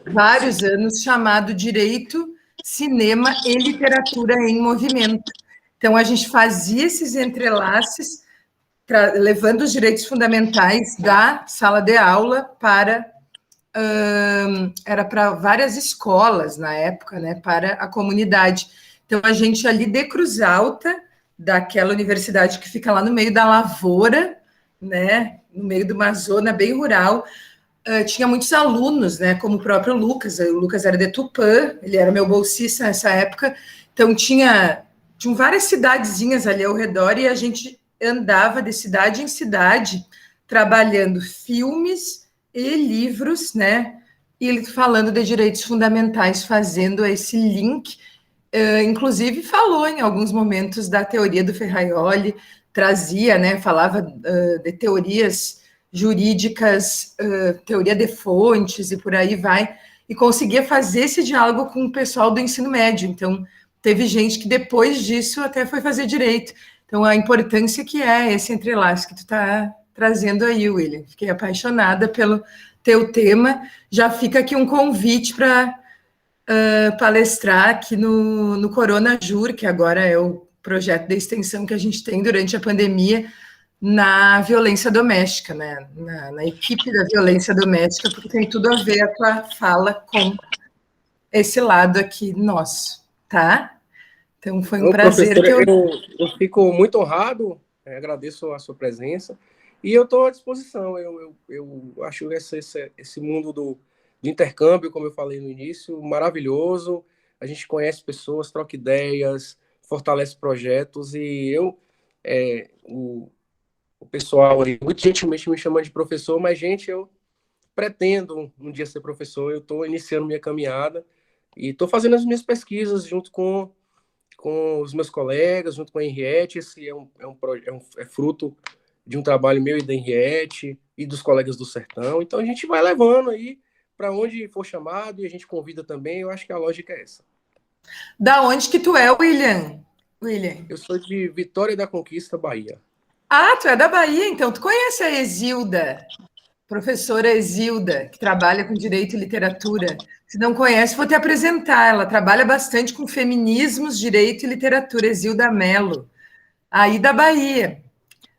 [SPEAKER 4] vários anos, chamado Direito, Cinema e Literatura em Movimento. Então, a gente fazia esses entrelaces, levando os direitos fundamentais da sala de aula para... era para várias escolas na época, né? Para a comunidade. Então, a gente ali de Cruz Alta, daquela universidade que fica lá no meio da lavoura, né, no meio de uma zona bem rural, tinha muitos alunos, né, como o próprio Lucas. O Lucas era de Tupã, ele era meu bolsista nessa época, então tinham várias cidadezinhas ali ao redor e a gente andava de cidade em cidade, trabalhando filmes e livros, né, e falando de direitos fundamentais, fazendo esse link. Inclusive falou em alguns momentos da teoria do Ferraioli, trazia, né, falava de teorias jurídicas, teoria de fontes e por aí vai, e conseguia fazer esse diálogo com o pessoal do ensino médio. Então, teve gente que depois disso até foi fazer direito. Então, a importância que é esse entrelace que tu está trazendo aí, William. Fiquei apaixonada pelo teu tema. Já fica aqui um convite para palestrar aqui no Corona Jur, que agora é o projeto de extensão que a gente tem durante a pandemia, na violência doméstica, né? Na equipe da violência doméstica, porque tem tudo a ver a tua fala com esse lado aqui nosso, tá? Então, foi um prazer
[SPEAKER 3] professora,
[SPEAKER 4] que
[SPEAKER 3] eu fico muito honrado, agradeço a sua presença, e eu estou à disposição. Eu acho esse mundo de intercâmbio, como eu falei no início, maravilhoso. A gente conhece pessoas, troca ideias, fortalece projetos, e o pessoal aí, muito gentilmente me chama de professor, mas, gente, eu pretendo um dia ser professor. Eu estou iniciando minha caminhada e estou fazendo as minhas pesquisas junto com os meus colegas, junto com a Henriette. Esse é fruto de um trabalho meu e da Henriette e dos colegas do Sertão. Então a gente vai levando aí para onde for chamado, e a gente convida também. Eu acho que a lógica é essa.
[SPEAKER 4] Da onde que tu é, William?
[SPEAKER 3] Eu sou de Vitória da Conquista, Bahia.
[SPEAKER 4] Ah, tu é da Bahia, então tu conhece a Exilda, professora Exilda, que trabalha com direito e literatura. Se não conhece, vou te apresentar. Ela trabalha bastante com feminismos, direito e literatura. Exilda Mello, aí da Bahia.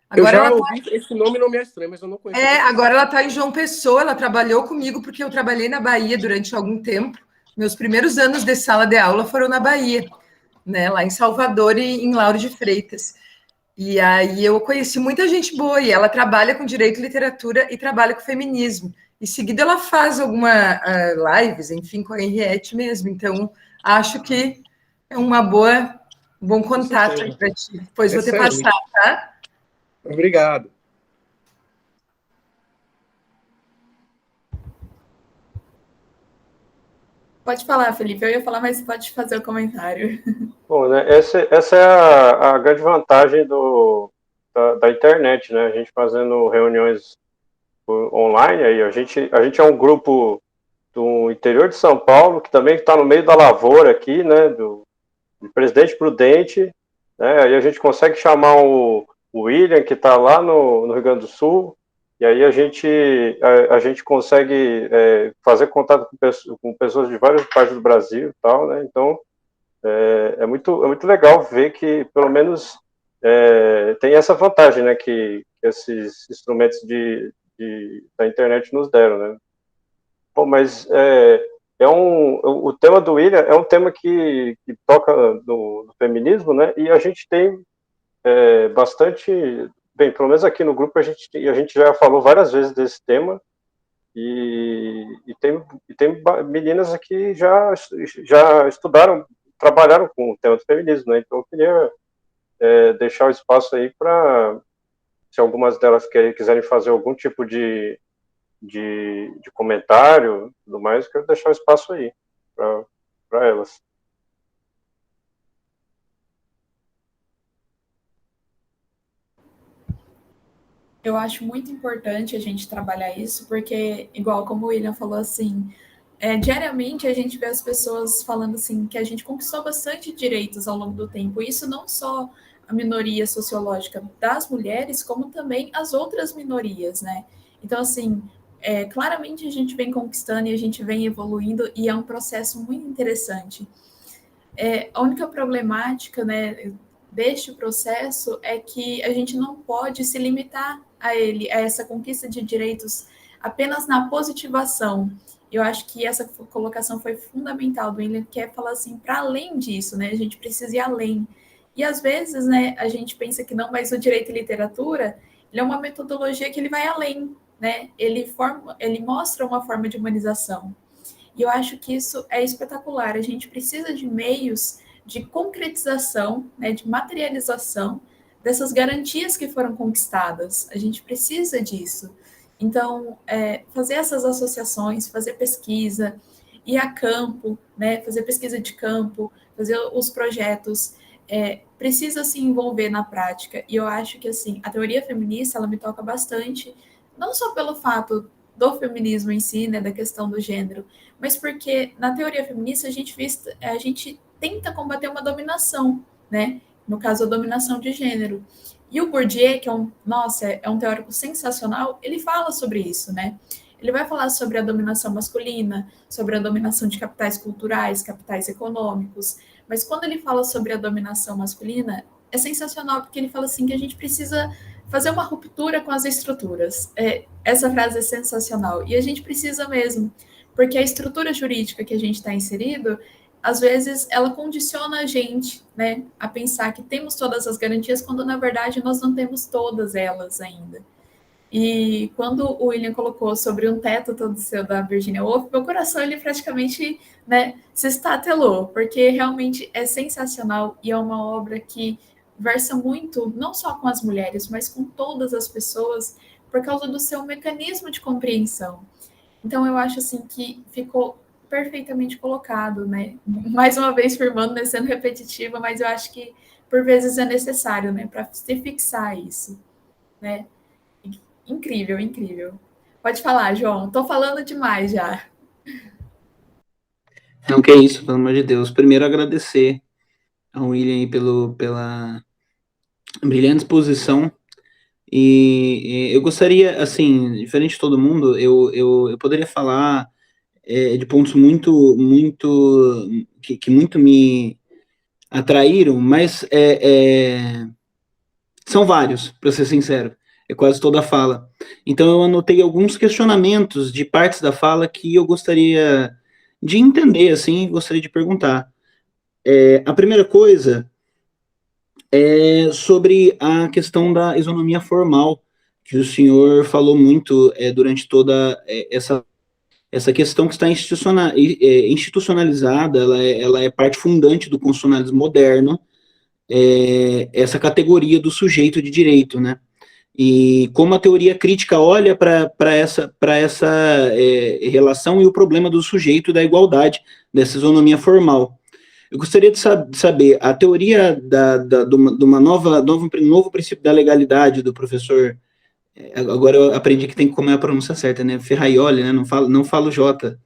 [SPEAKER 3] Agora eu já ouvi esse nome, não me é estranho, mas eu não conheço.
[SPEAKER 4] Agora ela está em João Pessoa. Ela trabalhou comigo porque eu trabalhei na Bahia durante algum tempo. Meus primeiros anos de sala de aula foram na Bahia, né? Lá em Salvador e em Lauro de Freitas. E aí eu conheci muita gente boa, e ela trabalha com direito e literatura e trabalha com feminismo. Em seguida ela faz algumas lives, enfim, com a Henriette mesmo. Então, acho que é um bom contato aí para ti. Depois vou te passar, tá?
[SPEAKER 3] Obrigado.
[SPEAKER 1] Pode falar, Felipe. Eu ia falar, mas pode fazer o comentário.
[SPEAKER 5] Bom, né, essa é a grande vantagem da internet, né? A gente fazendo reuniões online, aí a gente é um grupo do interior de São Paulo, que também está no meio da lavoura aqui, né? Do Presidente Prudente, né? Aí a gente consegue chamar o William, que está lá no Rio Grande do Sul, e aí a gente consegue fazer contato com pessoas de várias partes do Brasil e tal, né? Então, é muito legal ver que, pelo menos, tem essa vantagem, né, que esses instrumentos da internet nos deram, né? Bom, mas o tema do William é um tema que toca no feminismo, né? E a gente tem bastante, bem, pelo menos aqui no grupo a gente já falou várias vezes desse tema, e tem meninas aqui já estudaram, trabalharam com o tema do feminismo, né? Então eu queria deixar o espaço aí para, se algumas delas quiserem fazer algum tipo de comentário e tudo mais, eu quero deixar o espaço aí para elas.
[SPEAKER 1] Eu acho muito importante a gente trabalhar isso, porque, igual como o William falou, assim, diariamente a gente vê as pessoas falando assim que a gente conquistou bastante direitos ao longo do tempo. Isso não só a minoria sociológica das mulheres, como também as outras minorias, né? Então, assim, claramente a gente vem conquistando e a gente vem evoluindo, e é um processo muito interessante. A única problemática, né, deste processo é que a gente não pode se limitar a essa conquista de direitos apenas na positivação. Eu acho que essa colocação foi fundamental do William, que é falar assim, para além disso, né, a gente precisa ir além. E às vezes, né, a gente pensa que não, mas o direito e literatura, ele é uma metodologia que ele vai além, né, ele mostra uma forma de humanização. E eu acho que isso é espetacular. A gente precisa de meios de concretização, né, de materialização dessas garantias que foram conquistadas. A gente precisa disso. Então, fazer essas associações, fazer pesquisa, ir a campo, né, fazer pesquisa de campo, fazer os projetos, precisa se envolver na prática. E eu acho que, assim, a teoria feminista, ela me toca bastante, não só pelo fato do feminismo em si, né, da questão do gênero, mas porque na teoria feminista a gente tenta combater uma dominação, né? No caso, a dominação de gênero. E o Bourdieu, que é um teórico sensacional, ele fala sobre isso, né? Ele vai falar sobre a dominação masculina, sobre a dominação de capitais culturais, capitais econômicos, mas quando ele fala sobre a dominação masculina, é sensacional, porque ele fala assim que a gente precisa fazer uma ruptura com as estruturas. Essa frase é sensacional. E a gente precisa mesmo, porque a estrutura jurídica que a gente está inserido, às vezes, ela condiciona a gente, né, a pensar que temos todas as garantias, quando, na verdade, nós não temos todas elas ainda. E quando o William colocou sobre um teto todo seu da Virginia Woolf, meu coração, ele praticamente, né, se estatelou, porque realmente é sensacional e é uma obra que versa muito, não só com as mulheres, mas com todas as pessoas, por causa do seu mecanismo de compreensão. Então, eu acho assim que ficou perfeitamente colocado, né? Mais uma vez firmando, né, sendo repetitiva, mas eu acho que por vezes é necessário, né, para se fixar isso, né? Incrível, incrível. Pode falar, João. Estou falando demais já.
[SPEAKER 2] Não, que é isso, pelo amor de Deus. Primeiro, agradecer ao William aí pela brilhante exposição. E eu gostaria, assim, diferente de todo mundo, eu poderia falar de pontos que muito me atraíram, mas são vários, para ser sincero. É quase toda a fala. Então eu anotei alguns questionamentos de partes da fala que eu gostaria de entender, assim, gostaria de perguntar. A primeira coisa é sobre a questão da isonomia formal, que o senhor falou muito durante toda essa questão que está institucionalizada, ela é parte fundante do constitucionalismo moderno, essa categoria do sujeito de direito, né? E como a teoria crítica olha para essa relação e o problema do sujeito e da igualdade, dessa isonomia formal. Eu gostaria de saber, a teoria de uma novo princípio da legalidade do professor, agora eu aprendi que tem que comer a pronúncia certa, né? Ferraioli, né? Não falo J.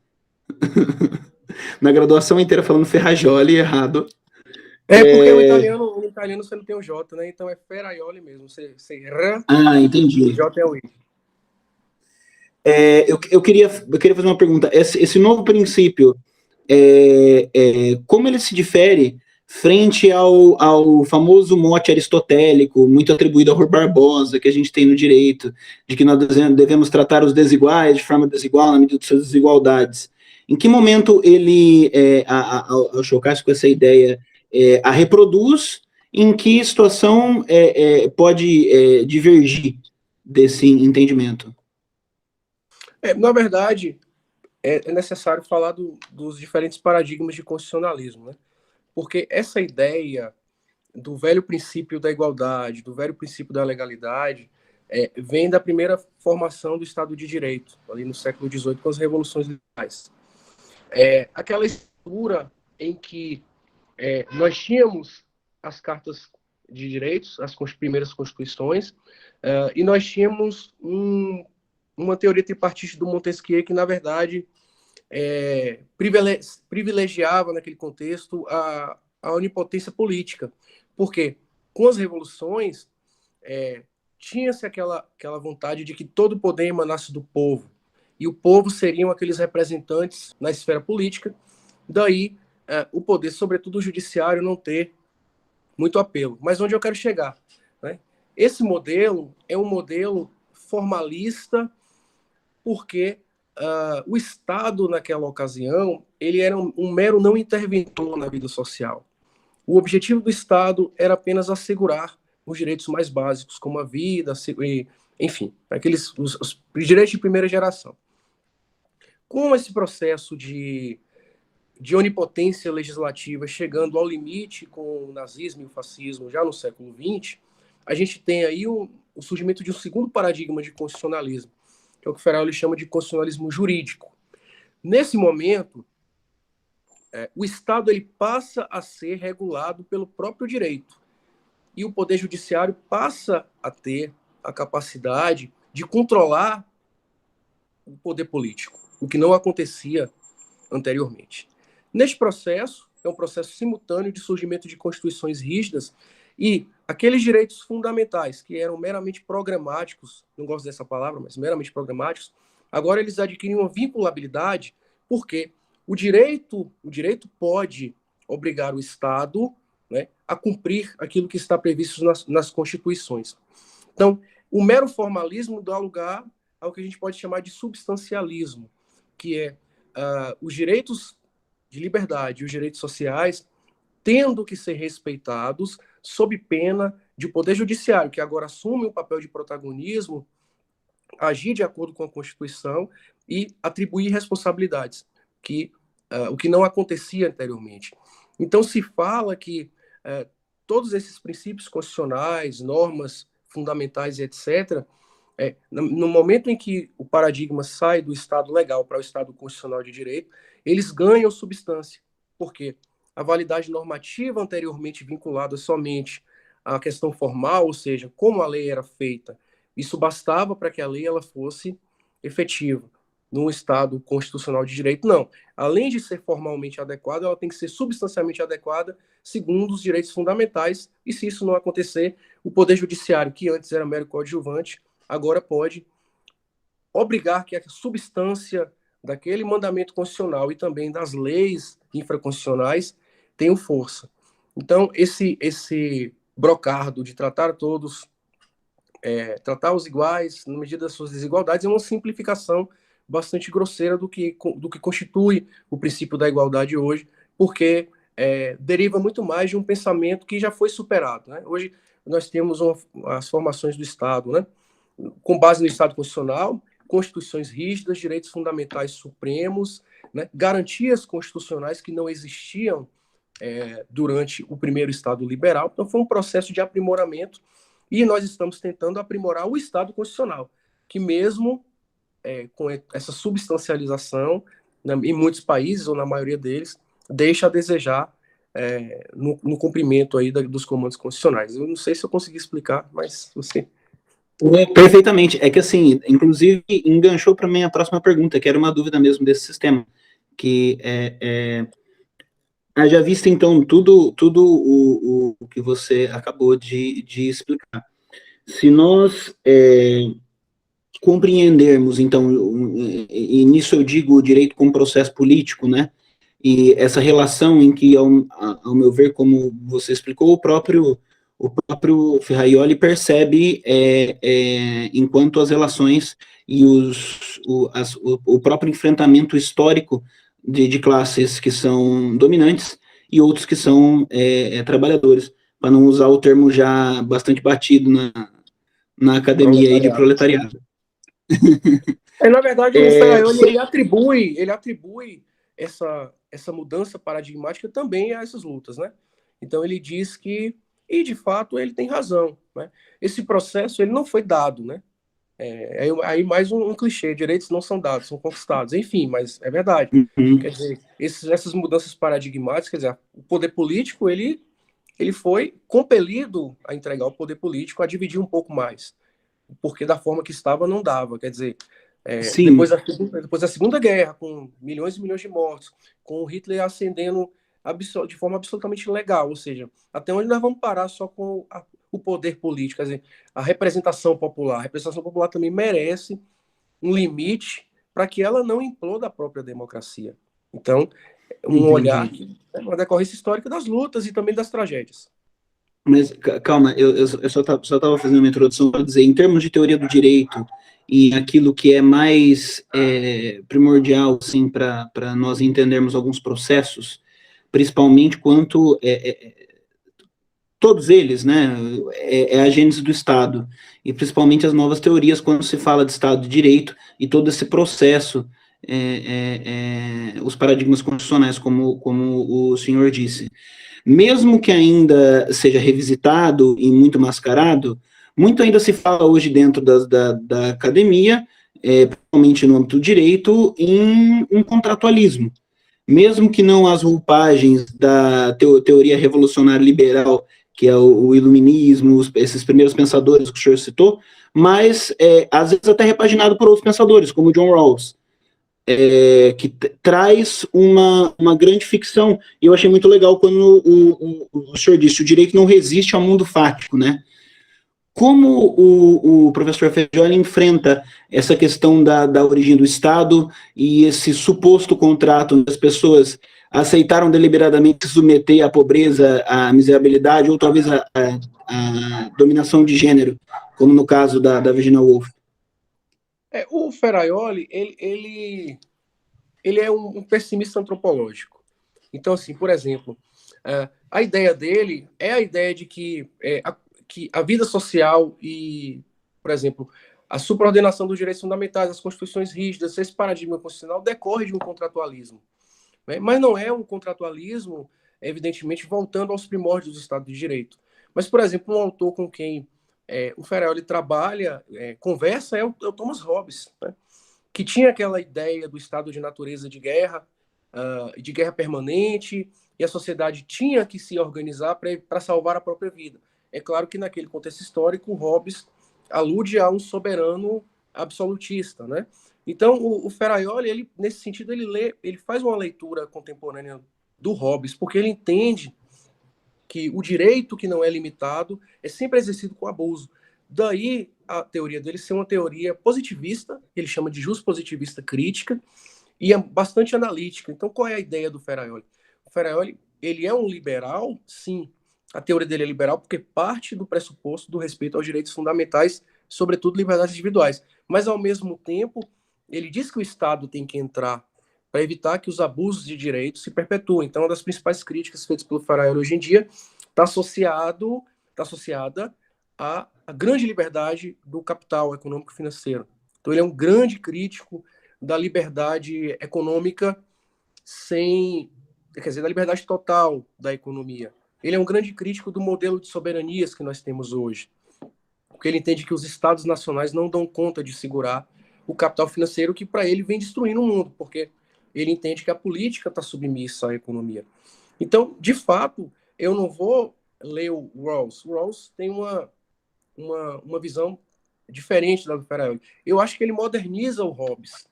[SPEAKER 2] Na graduação inteira falando Ferrajoli errado.
[SPEAKER 3] Porque no italiano você não tem o J, né? Então é Ferraioli mesmo. Você
[SPEAKER 2] entendi.
[SPEAKER 3] O J é o I.
[SPEAKER 2] Eu queria fazer uma pergunta. Esse novo princípio, como ele se difere frente ao famoso mote aristotélico, muito atribuído a Rui Barbosa, que a gente tem no direito, de que nós devemos tratar os desiguais de forma desigual na medida de suas desigualdades? Em que momento ele, ao chocar-se com essa ideia, a reproduz? Em que situação pode divergir desse entendimento?
[SPEAKER 3] Na verdade, é necessário falar dos diferentes paradigmas de constitucionalismo, né? Porque essa ideia do velho princípio da igualdade, do velho princípio da legalidade, vem da primeira formação do Estado de Direito, ali no século XVIII, com as revoluções liberais. Aquela estrutura em que nós tínhamos as cartas de direitos, as primeiras constituições, e nós tínhamos uma teoria tripartite do Montesquieu que, na verdade, privilegiava, naquele contexto, a onipotência política. Porque, com as revoluções, tinha-se aquela vontade de que todo o poder emanasse do povo, e o povo seriam aqueles representantes na esfera política, daí o poder, sobretudo o judiciário, não ter muito apelo. Mas onde eu quero chegar? Né? Esse modelo é um modelo formalista, porque o Estado, naquela ocasião, ele era um mero não interventor na vida social. O objetivo do Estado era apenas assegurar os direitos mais básicos, como a vida, enfim, os direitos de primeira geração. Com esse processo de onipotência legislativa chegando ao limite com o nazismo e o fascismo já no século XX, a gente tem aí o surgimento de um segundo paradigma de constitucionalismo, que é o que Ferraioli chama de constitucionalismo jurídico. Nesse momento, o Estado ele passa a ser regulado pelo próprio direito, e o Poder Judiciário passa a ter a capacidade de controlar o poder político, o que não acontecia anteriormente. Neste processo, é um processo simultâneo de surgimento de constituições rígidas, e aqueles direitos fundamentais que eram meramente programáticos, não gosto dessa palavra, mas meramente programáticos, agora eles adquirem uma vinculabilidade, porque o direito pode obrigar o Estado, né, a cumprir aquilo que está previsto nas constituições. Então, o mero formalismo dá lugar ao que a gente pode chamar de substancialismo, que é os direitos de liberdade e os direitos sociais tendo que ser respeitados sob pena de o Poder Judiciário, que agora assume o papel de protagonismo, agir de acordo com a Constituição e atribuir responsabilidades, o que não acontecia anteriormente. Então, se fala que todos esses princípios constitucionais, normas fundamentais, etc., no momento em que o paradigma sai do Estado legal para o Estado constitucional de direito, eles ganham substância. Por quê? A validade normativa anteriormente vinculada somente à questão formal, ou seja, como a lei era feita, isso bastava para que a lei ela fosse efetiva. No Estado constitucional de direito, não. Além de ser formalmente adequada, ela tem que ser substancialmente adequada segundo os direitos fundamentais, e se isso não acontecer, o Poder Judiciário, que antes era mero coadjuvante, agora pode obrigar que a substância daquele mandamento constitucional e também das leis infraconstitucionais tenham força. Então, esse brocardo de tratar todos, tratar os iguais na medida das suas desigualdades é uma simplificação bastante grosseira do que constitui o princípio da igualdade hoje, porque deriva muito mais de um pensamento que já foi superado, né? Hoje nós temos as formações do Estado, né? Com base no Estado constitucional, constituições rígidas, direitos fundamentais supremos, né? Garantias constitucionais que não existiam durante o primeiro Estado liberal. Então foi um processo de aprimoramento e nós estamos tentando aprimorar o Estado constitucional, que mesmo com essa substancialização, né, em muitos países, ou na maioria deles, deixa a desejar no cumprimento aí dos comandos constitucionais. Eu não sei se eu consegui explicar, mas você...
[SPEAKER 2] Perfeitamente. É que, assim, inclusive, enganchou para mim a próxima pergunta, que era uma dúvida mesmo desse sistema, que já visto, então, tudo o que você acabou de explicar. Se nós compreendermos, então, e nisso eu digo o direito como processo político, né, e essa relação em que, ao meu ver, como você explicou, o próprio Ferraioli percebe enquanto as relações e o próprio enfrentamento histórico de classes que são dominantes e outros que são trabalhadores, para não usar o termo já bastante batido na academia aí de proletariado.
[SPEAKER 3] Na verdade, o Ferraioli ele atribui essa mudança paradigmática também a essas lutas, né? Então ele diz que, e de fato ele tem razão, né? Esse processo ele não foi dado, né? Aí mais um clichê, direitos não são dados, são conquistados, enfim, mas é verdade.
[SPEAKER 2] Uhum.
[SPEAKER 3] Quer dizer, essas mudanças paradigmáticas, quer dizer, o poder político ele foi compelido a entregar o poder político a dividir um pouco mais, porque da forma que estava não dava, quer dizer, depois da Segunda Guerra, com milhões e milhões de mortos, com o Hitler ascendendo de forma absolutamente legal, ou seja, até onde nós vamos parar só com o poder político, quer dizer, a representação popular. A representação popular também merece um limite para que ela não imploda a própria democracia. Então, olhar que é uma decorrência histórica das lutas e também das tragédias.
[SPEAKER 2] Mas, calma, eu só estava fazendo uma introdução para dizer, em termos de teoria do direito e aquilo que é mais primordial, assim, para nós entendermos alguns processos, principalmente quanto todos eles, né, a gênese do Estado, e principalmente as novas teorias quando se fala de Estado de Direito e todo esse processo, os paradigmas constitucionais, como o senhor disse. Mesmo que ainda seja revisitado e muito mascarado, muito ainda se fala hoje dentro da academia, principalmente no âmbito do direito, em um contratualismo. Mesmo que não as roupagens da teoria revolucionária liberal, que é o iluminismo, esses primeiros pensadores que o senhor citou, mas às vezes até repaginado por outros pensadores, como John Rawls, que traz uma grande ficção. E eu achei muito legal quando o senhor disse, o direito não resiste ao mundo fático, né? Como o professor Ferraioli enfrenta essa questão da origem do Estado e esse suposto contrato onde as pessoas aceitaram deliberadamente se submeter à pobreza, à miserabilidade, ou talvez à dominação de gênero, como no caso da Virginia Woolf?
[SPEAKER 3] O Ferraioli, ele é um pessimista antropológico. Então, assim, por exemplo, a ideia dele é a ideia de que a vida social e, por exemplo, a supraordenação dos direitos fundamentais, as constituições rígidas, esse paradigma constitucional decorre de um contratualismo, né? Mas não é um contratualismo, evidentemente, voltando aos primórdios do Estado de Direito. Mas, por exemplo, um autor com quem o Ferraioli trabalha, conversa, é o Thomas Hobbes, né? Que tinha aquela ideia do estado de natureza de guerra permanente, e a sociedade tinha que se organizar para salvar a própria vida. É claro que naquele contexto histórico, Hobbes alude a um soberano absolutista, né? Então, o Ferraioli, ele, nesse sentido, ele faz uma leitura contemporânea do Hobbes, porque ele entende que o direito que não é limitado é sempre exercido com abuso. Daí a teoria dele ser uma teoria positivista, ele chama de justpositivista crítica, e é bastante analítica. Então, qual é a ideia do Ferraioli? O Ferraioli, ele é um liberal, sim. A teoria dele é liberal porque parte do pressuposto do respeito aos direitos fundamentais, sobretudo liberdades individuais. Mas, ao mesmo tempo, ele diz que o Estado tem que entrar para evitar que os abusos de direitos se perpetuem. Então, uma das principais críticas feitas pelo Ferraioli hoje em dia está associada à grande liberdade do capital econômico e financeiro. Então, ele é um grande crítico da liberdade econômica da liberdade total da economia. Ele é um grande crítico do modelo de soberanias que nós temos hoje, porque ele entende que os estados nacionais não dão conta de segurar o capital financeiro que, para ele, vem destruindo o mundo, porque ele entende que a política está submissa à economia. Então, de fato, eu não vou ler o Rawls. O Rawls tem uma visão diferente da do Ferraioli. Eu acho que ele moderniza o Hobbes.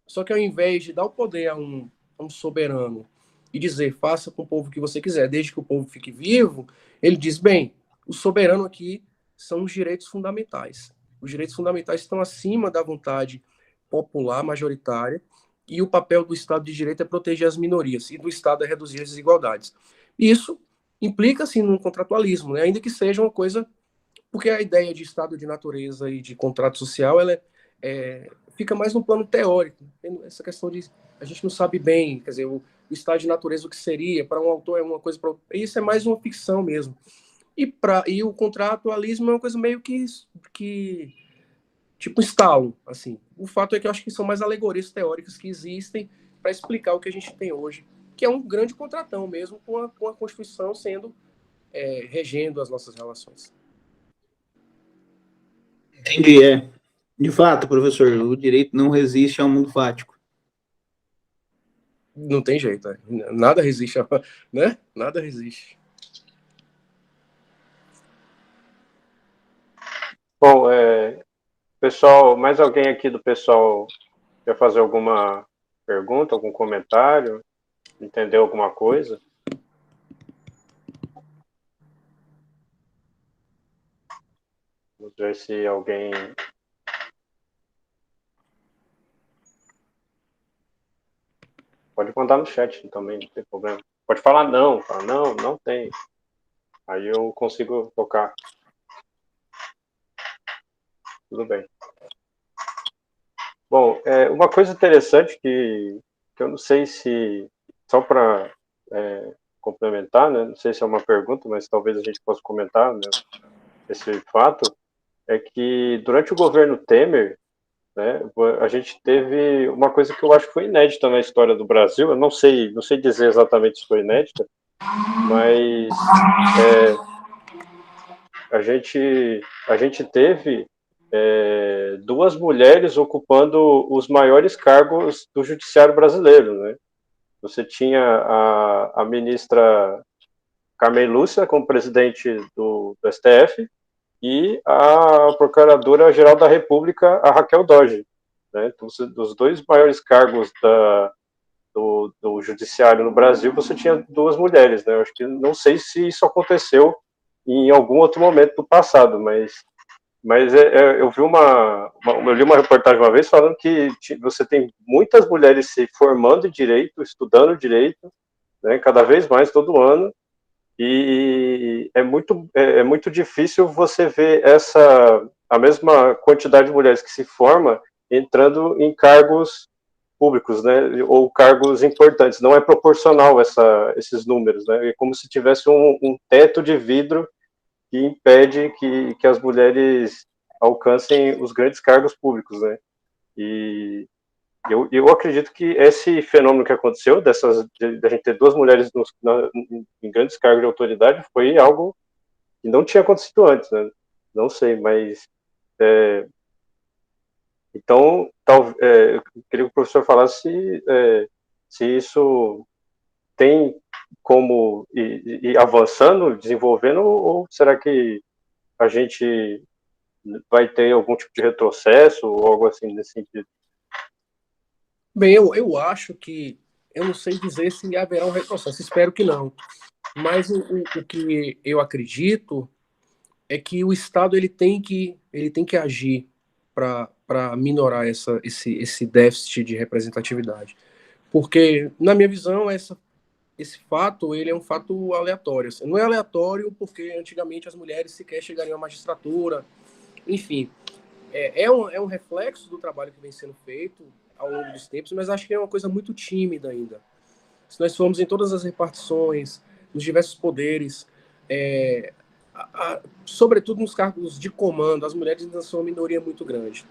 [SPEAKER 3] Só que ao invés de dar o poder a um soberano e dizer, faça com o povo o que você quiser, desde que o povo fique vivo, ele diz, bem, o soberano aqui são os direitos fundamentais. Os direitos fundamentais estão acima da vontade popular, majoritária, e o papel do Estado de Direito é proteger as minorias, e do Estado é reduzir as desigualdades. Isso implica, sim, num contratualismo, né? Ainda que seja uma coisa... Porque a ideia de Estado de natureza e de contrato social, ela fica mais no plano teórico. Essa questão de... A gente não sabe bem, quer dizer, o Estado de natureza, o que seria, para um autor é uma coisa... Isso é mais uma ficção mesmo. E o contratualismo é uma coisa meio que tipo estalo, assim. O fato é que eu acho que são mais alegorias teóricas que existem para explicar o que a gente tem hoje, que é um grande contratão mesmo, com a Constituição sendo regendo as nossas relações.
[SPEAKER 2] Entendi, De fato, professor, o direito não resiste ao mundo fático.
[SPEAKER 3] Não tem jeito, nada resiste, né? Nada resiste.
[SPEAKER 5] Bom, pessoal, mais alguém aqui do pessoal quer fazer alguma pergunta, algum comentário? Entendeu alguma coisa? Vamos ver se alguém... Pode mandar no chat também, não tem problema. Pode falar não, não tem. Aí eu consigo tocar. Tudo bem. Bom, uma coisa interessante que eu não sei se... Só para complementar, né? Não sei se é uma pergunta, mas talvez a gente possa comentar, né, esse fato, é que durante o governo Temer, né, a gente teve uma coisa que eu acho que foi inédita na história do Brasil. Eu não sei dizer exatamente se foi inédita, mas a gente teve duas mulheres ocupando os maiores cargos do judiciário brasileiro, né? Você tinha a ministra Carmen Lúcia como presidente do STF e a procuradora-geral da República, a Raquel Dodge, né? Então, dos dois maiores cargos do judiciário no Brasil, você tinha duas mulheres, né? Eu acho que não sei se isso aconteceu em algum outro momento do passado, mas eu vi eu li uma reportagem uma vez falando que você tem muitas mulheres se formando em direito, estudando direito, né, cada vez mais todo ano, e é muito difícil você ver a mesma quantidade de mulheres que se forma entrando em cargos públicos, né, ou cargos importantes. Não é proporcional esses números, né? É como se tivesse um teto de vidro que impede que as mulheres alcancem os grandes cargos públicos, né? E eu acredito que esse fenômeno que aconteceu, de a gente ter duas mulheres em grandes cargos de autoridade, foi algo que não tinha acontecido antes, né? Não sei, mas então eu queria que o professor falasse se isso tem como ir avançando, desenvolvendo, ou será que a gente vai ter algum tipo de retrocesso ou algo assim nesse sentido?
[SPEAKER 3] Bem, eu acho que, eu não sei dizer se haverá um retrocesso, espero que não. Mas o que eu acredito é que o Estado ele tem que agir para minorar esse déficit de representatividade. Porque, na minha visão, esse fato ele é um fato aleatório. Assim. Não é aleatório porque antigamente as mulheres sequer chegariam à magistratura, enfim. É um reflexo do trabalho que vem sendo feito ao longo dos tempos, mas acho que é uma coisa muito tímida ainda. Se nós formos em todas as repartições, nos diversos poderes, sobretudo nos cargos de comando, as mulheres ainda são uma minoria muito grande.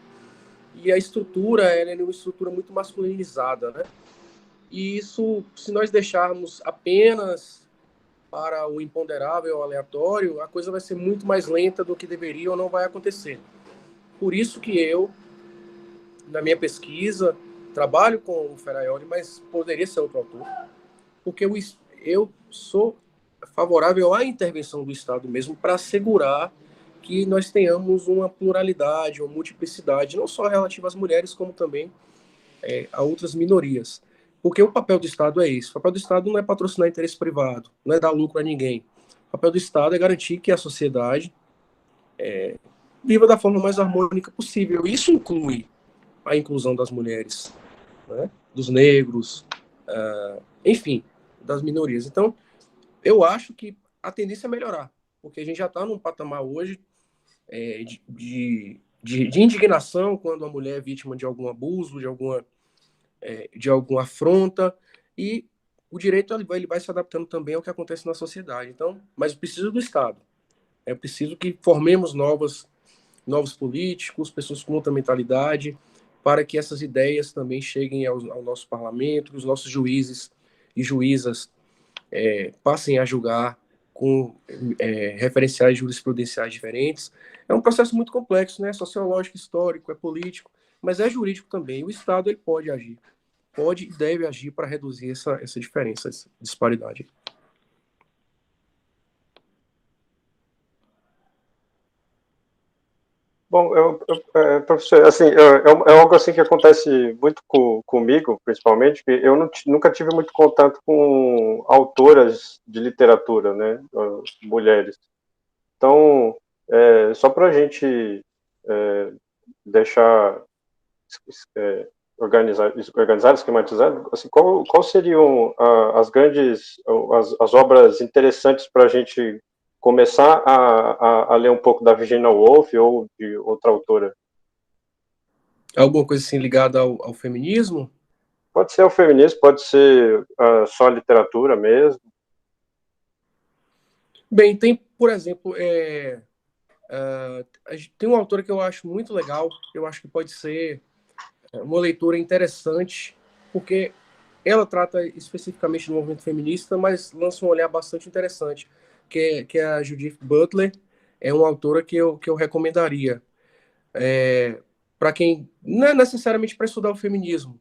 [SPEAKER 3] E a estrutura ela é uma estrutura muito masculinizada, né? E isso, se nós deixarmos apenas para o imponderável, o aleatório, a coisa vai ser muito mais lenta do que deveria ou não vai acontecer. Por isso que eu, na minha pesquisa, trabalho com o Ferraioli, mas poderia ser outro autor, porque eu sou favorável à intervenção do Estado mesmo para assegurar que nós tenhamos uma pluralidade, uma multiplicidade, não só relativa às mulheres, como também a outras minorias. Porque o papel do Estado é isso. O papel do Estado não é patrocinar interesse privado, não é dar lucro a ninguém. O papel do Estado é garantir que a sociedade viva da forma mais harmônica possível. Isso inclui a inclusão das mulheres, né? Dos negros, enfim, das minorias. Então, eu acho que a tendência é melhorar, porque a gente já está num patamar hoje de indignação quando a mulher é vítima de algum abuso, de alguma afronta, e o direito ele vai se adaptando também ao que acontece na sociedade. Então, mas precisa do Estado. É preciso que formemos novos políticos, pessoas com outra mentalidade, para que essas ideias também cheguem ao nosso parlamento, que os nossos juízes e juízas passem a julgar com referenciais jurisprudenciais diferentes. É um processo muito complexo, né? Sociológico, histórico, é político, mas é jurídico também. O Estado ele pode agir, pode e deve agir para reduzir essa diferença, essa disparidade.
[SPEAKER 5] Bom, professor, assim, é algo assim que acontece muito comigo, principalmente, que eu nunca tive muito contato com autoras de literatura, né, mulheres. Então, só para a gente deixar organizado, esquematizado, assim, qual seriam as grandes, as obras interessantes para a gente começar a ler um pouco da Virginia Woolf ou de outra autora?
[SPEAKER 3] Alguma coisa assim ligada ao feminismo?
[SPEAKER 5] Pode ser o feminismo, pode ser só a literatura mesmo.
[SPEAKER 3] Bem, tem, por exemplo, tem uma autora que eu acho muito legal, eu acho que pode ser uma leitura interessante, porque ela trata especificamente do movimento feminista, mas lança um olhar bastante interessante, que é a Judith Butler, é uma autora que eu recomendaria. Para quem, não é necessariamente para estudar o feminismo,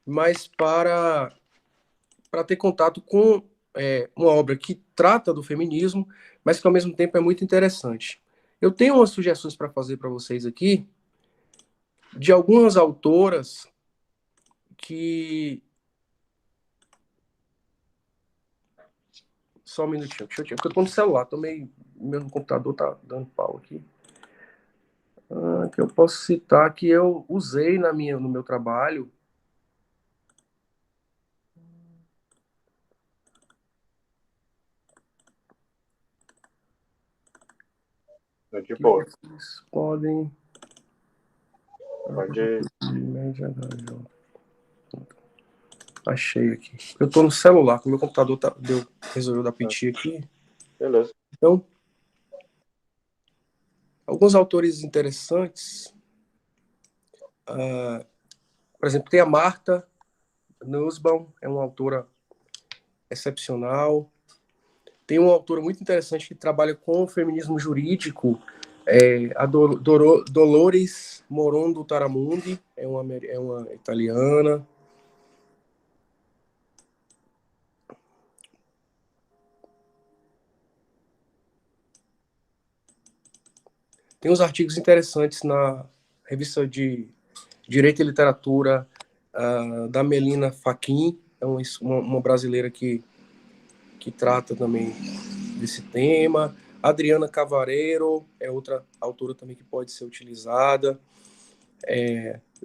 [SPEAKER 3] mas para ter contato com uma obra que trata do feminismo, mas que ao mesmo tempo é muito interessante. Eu tenho umas sugestões para fazer para vocês aqui, de algumas autoras que. Só um minutinho, deixa eu tirar, porque eu tô no celular, meu computador tá dando pau aqui. Que eu posso citar que eu usei no meu trabalho.
[SPEAKER 5] É de boa.
[SPEAKER 3] Vocês podem...
[SPEAKER 5] Pode...
[SPEAKER 3] Achei aqui. Eu tô no celular, que o meu computador resolveu dar piti aqui.
[SPEAKER 5] Beleza.
[SPEAKER 3] Então, alguns autores interessantes. Por exemplo, tem a Martha Nussbaum, é uma autora excepcional. Tem uma autora muito interessante que trabalha com o feminismo jurídico, a Dolores Morondo Taramundi, é uma italiana. Tem uns artigos interessantes na revista de Direito e Literatura da Melina Fachin, é uma brasileira que trata também desse tema. Adriana Cavareiro é outra autora também que pode ser utilizada.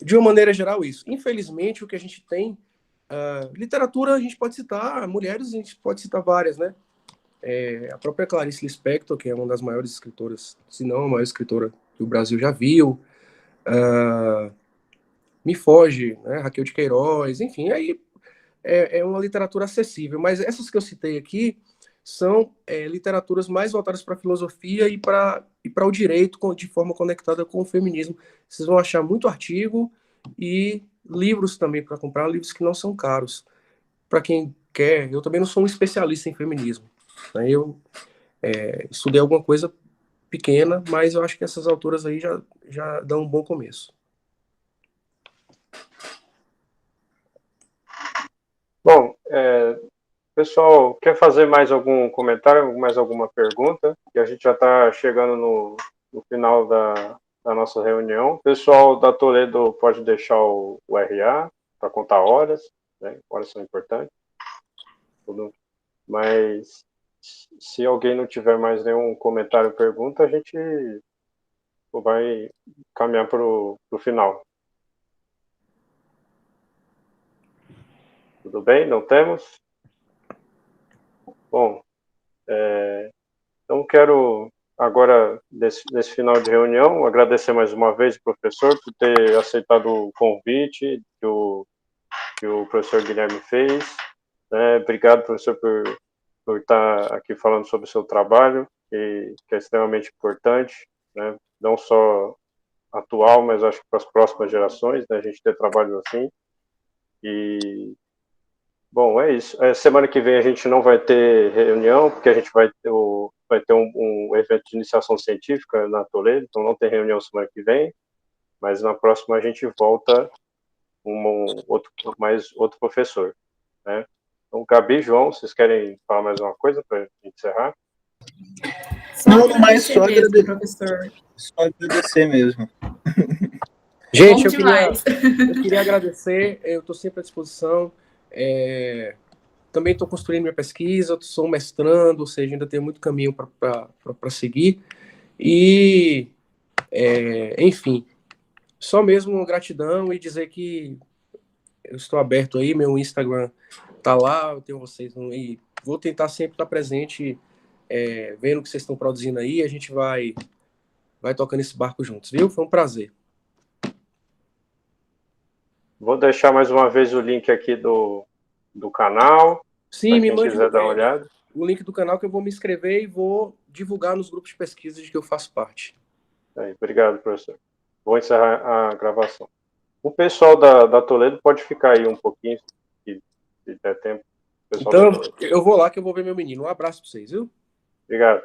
[SPEAKER 3] De uma maneira geral, isso. Infelizmente, o que a gente tem... literatura, a gente pode citar mulheres, a gente pode citar várias, né? A própria Clarice Lispector, que é uma das maiores escritoras, se não a maior escritora que o Brasil já viu. Me foge, né? Raquel de Queiroz, enfim, aí é uma literatura acessível, mas essas que eu citei aqui são literaturas mais voltadas para a filosofia e para o direito, de forma conectada com o feminismo. Vocês vão achar muito artigo e livros também para comprar, livros que não são caros. Para quem quer, eu também não sou um especialista em feminismo, né? Eu estudei alguma coisa pequena, mas eu acho que essas autoras aí já dão um bom começo.
[SPEAKER 5] Bom, pessoal, quer fazer mais algum comentário, mais alguma pergunta? Que a gente já está chegando no final da nossa reunião. Pessoal da Toledo pode deixar o RA para contar horas, né? Horas são importantes. Mas se alguém não tiver mais nenhum comentário ou pergunta, a gente vai caminhar para o final. Tudo bem? Não temos? Bom, então quero agora, nesse final de reunião, agradecer mais uma vez ao professor por ter aceitado o convite que o professor Guilherme fez. Obrigado, professor, por estar aqui falando sobre o seu trabalho, que é extremamente importante, né? Não só atual, mas acho que para as próximas gerações, né? A gente ter trabalhos assim. E, bom, é isso. Semana que vem a gente não vai ter reunião, porque a gente vai ter um evento de iniciação científica na Toledo, então não tem reunião semana que vem, mas na próxima a gente volta com outro professor, né? Então, Gabi, João, vocês querem falar mais uma coisa para encerrar?
[SPEAKER 2] Não, mas só agradecer,
[SPEAKER 1] professor.
[SPEAKER 2] só agradecer mesmo.
[SPEAKER 3] Gente, eu queria agradecer, eu estou sempre à disposição. Também estou construindo minha pesquisa, sou mestrando, ou seja, ainda tenho muito caminho para seguir. E, enfim, só mesmo gratidão e dizer que eu estou aberto aí, meu Instagram está lá, eu tenho vocês, e vou tentar sempre estar presente, vendo o que vocês estão produzindo aí, a gente vai tocando esse barco juntos, viu? Foi um prazer.
[SPEAKER 5] Vou deixar mais uma vez o link aqui do canal.
[SPEAKER 3] Sim, me
[SPEAKER 5] quem
[SPEAKER 3] mande
[SPEAKER 5] quiser dar uma olhada.
[SPEAKER 3] O link do canal que eu vou me inscrever e vou divulgar nos grupos de pesquisa de que eu faço parte. Obrigado, professor.
[SPEAKER 5] Vou encerrar a gravação. O pessoal da Toledo pode ficar aí um pouquinho, se der tempo.
[SPEAKER 3] Então, eu vou lá que eu vou ver meu menino. Um abraço para vocês, viu?
[SPEAKER 5] Obrigado.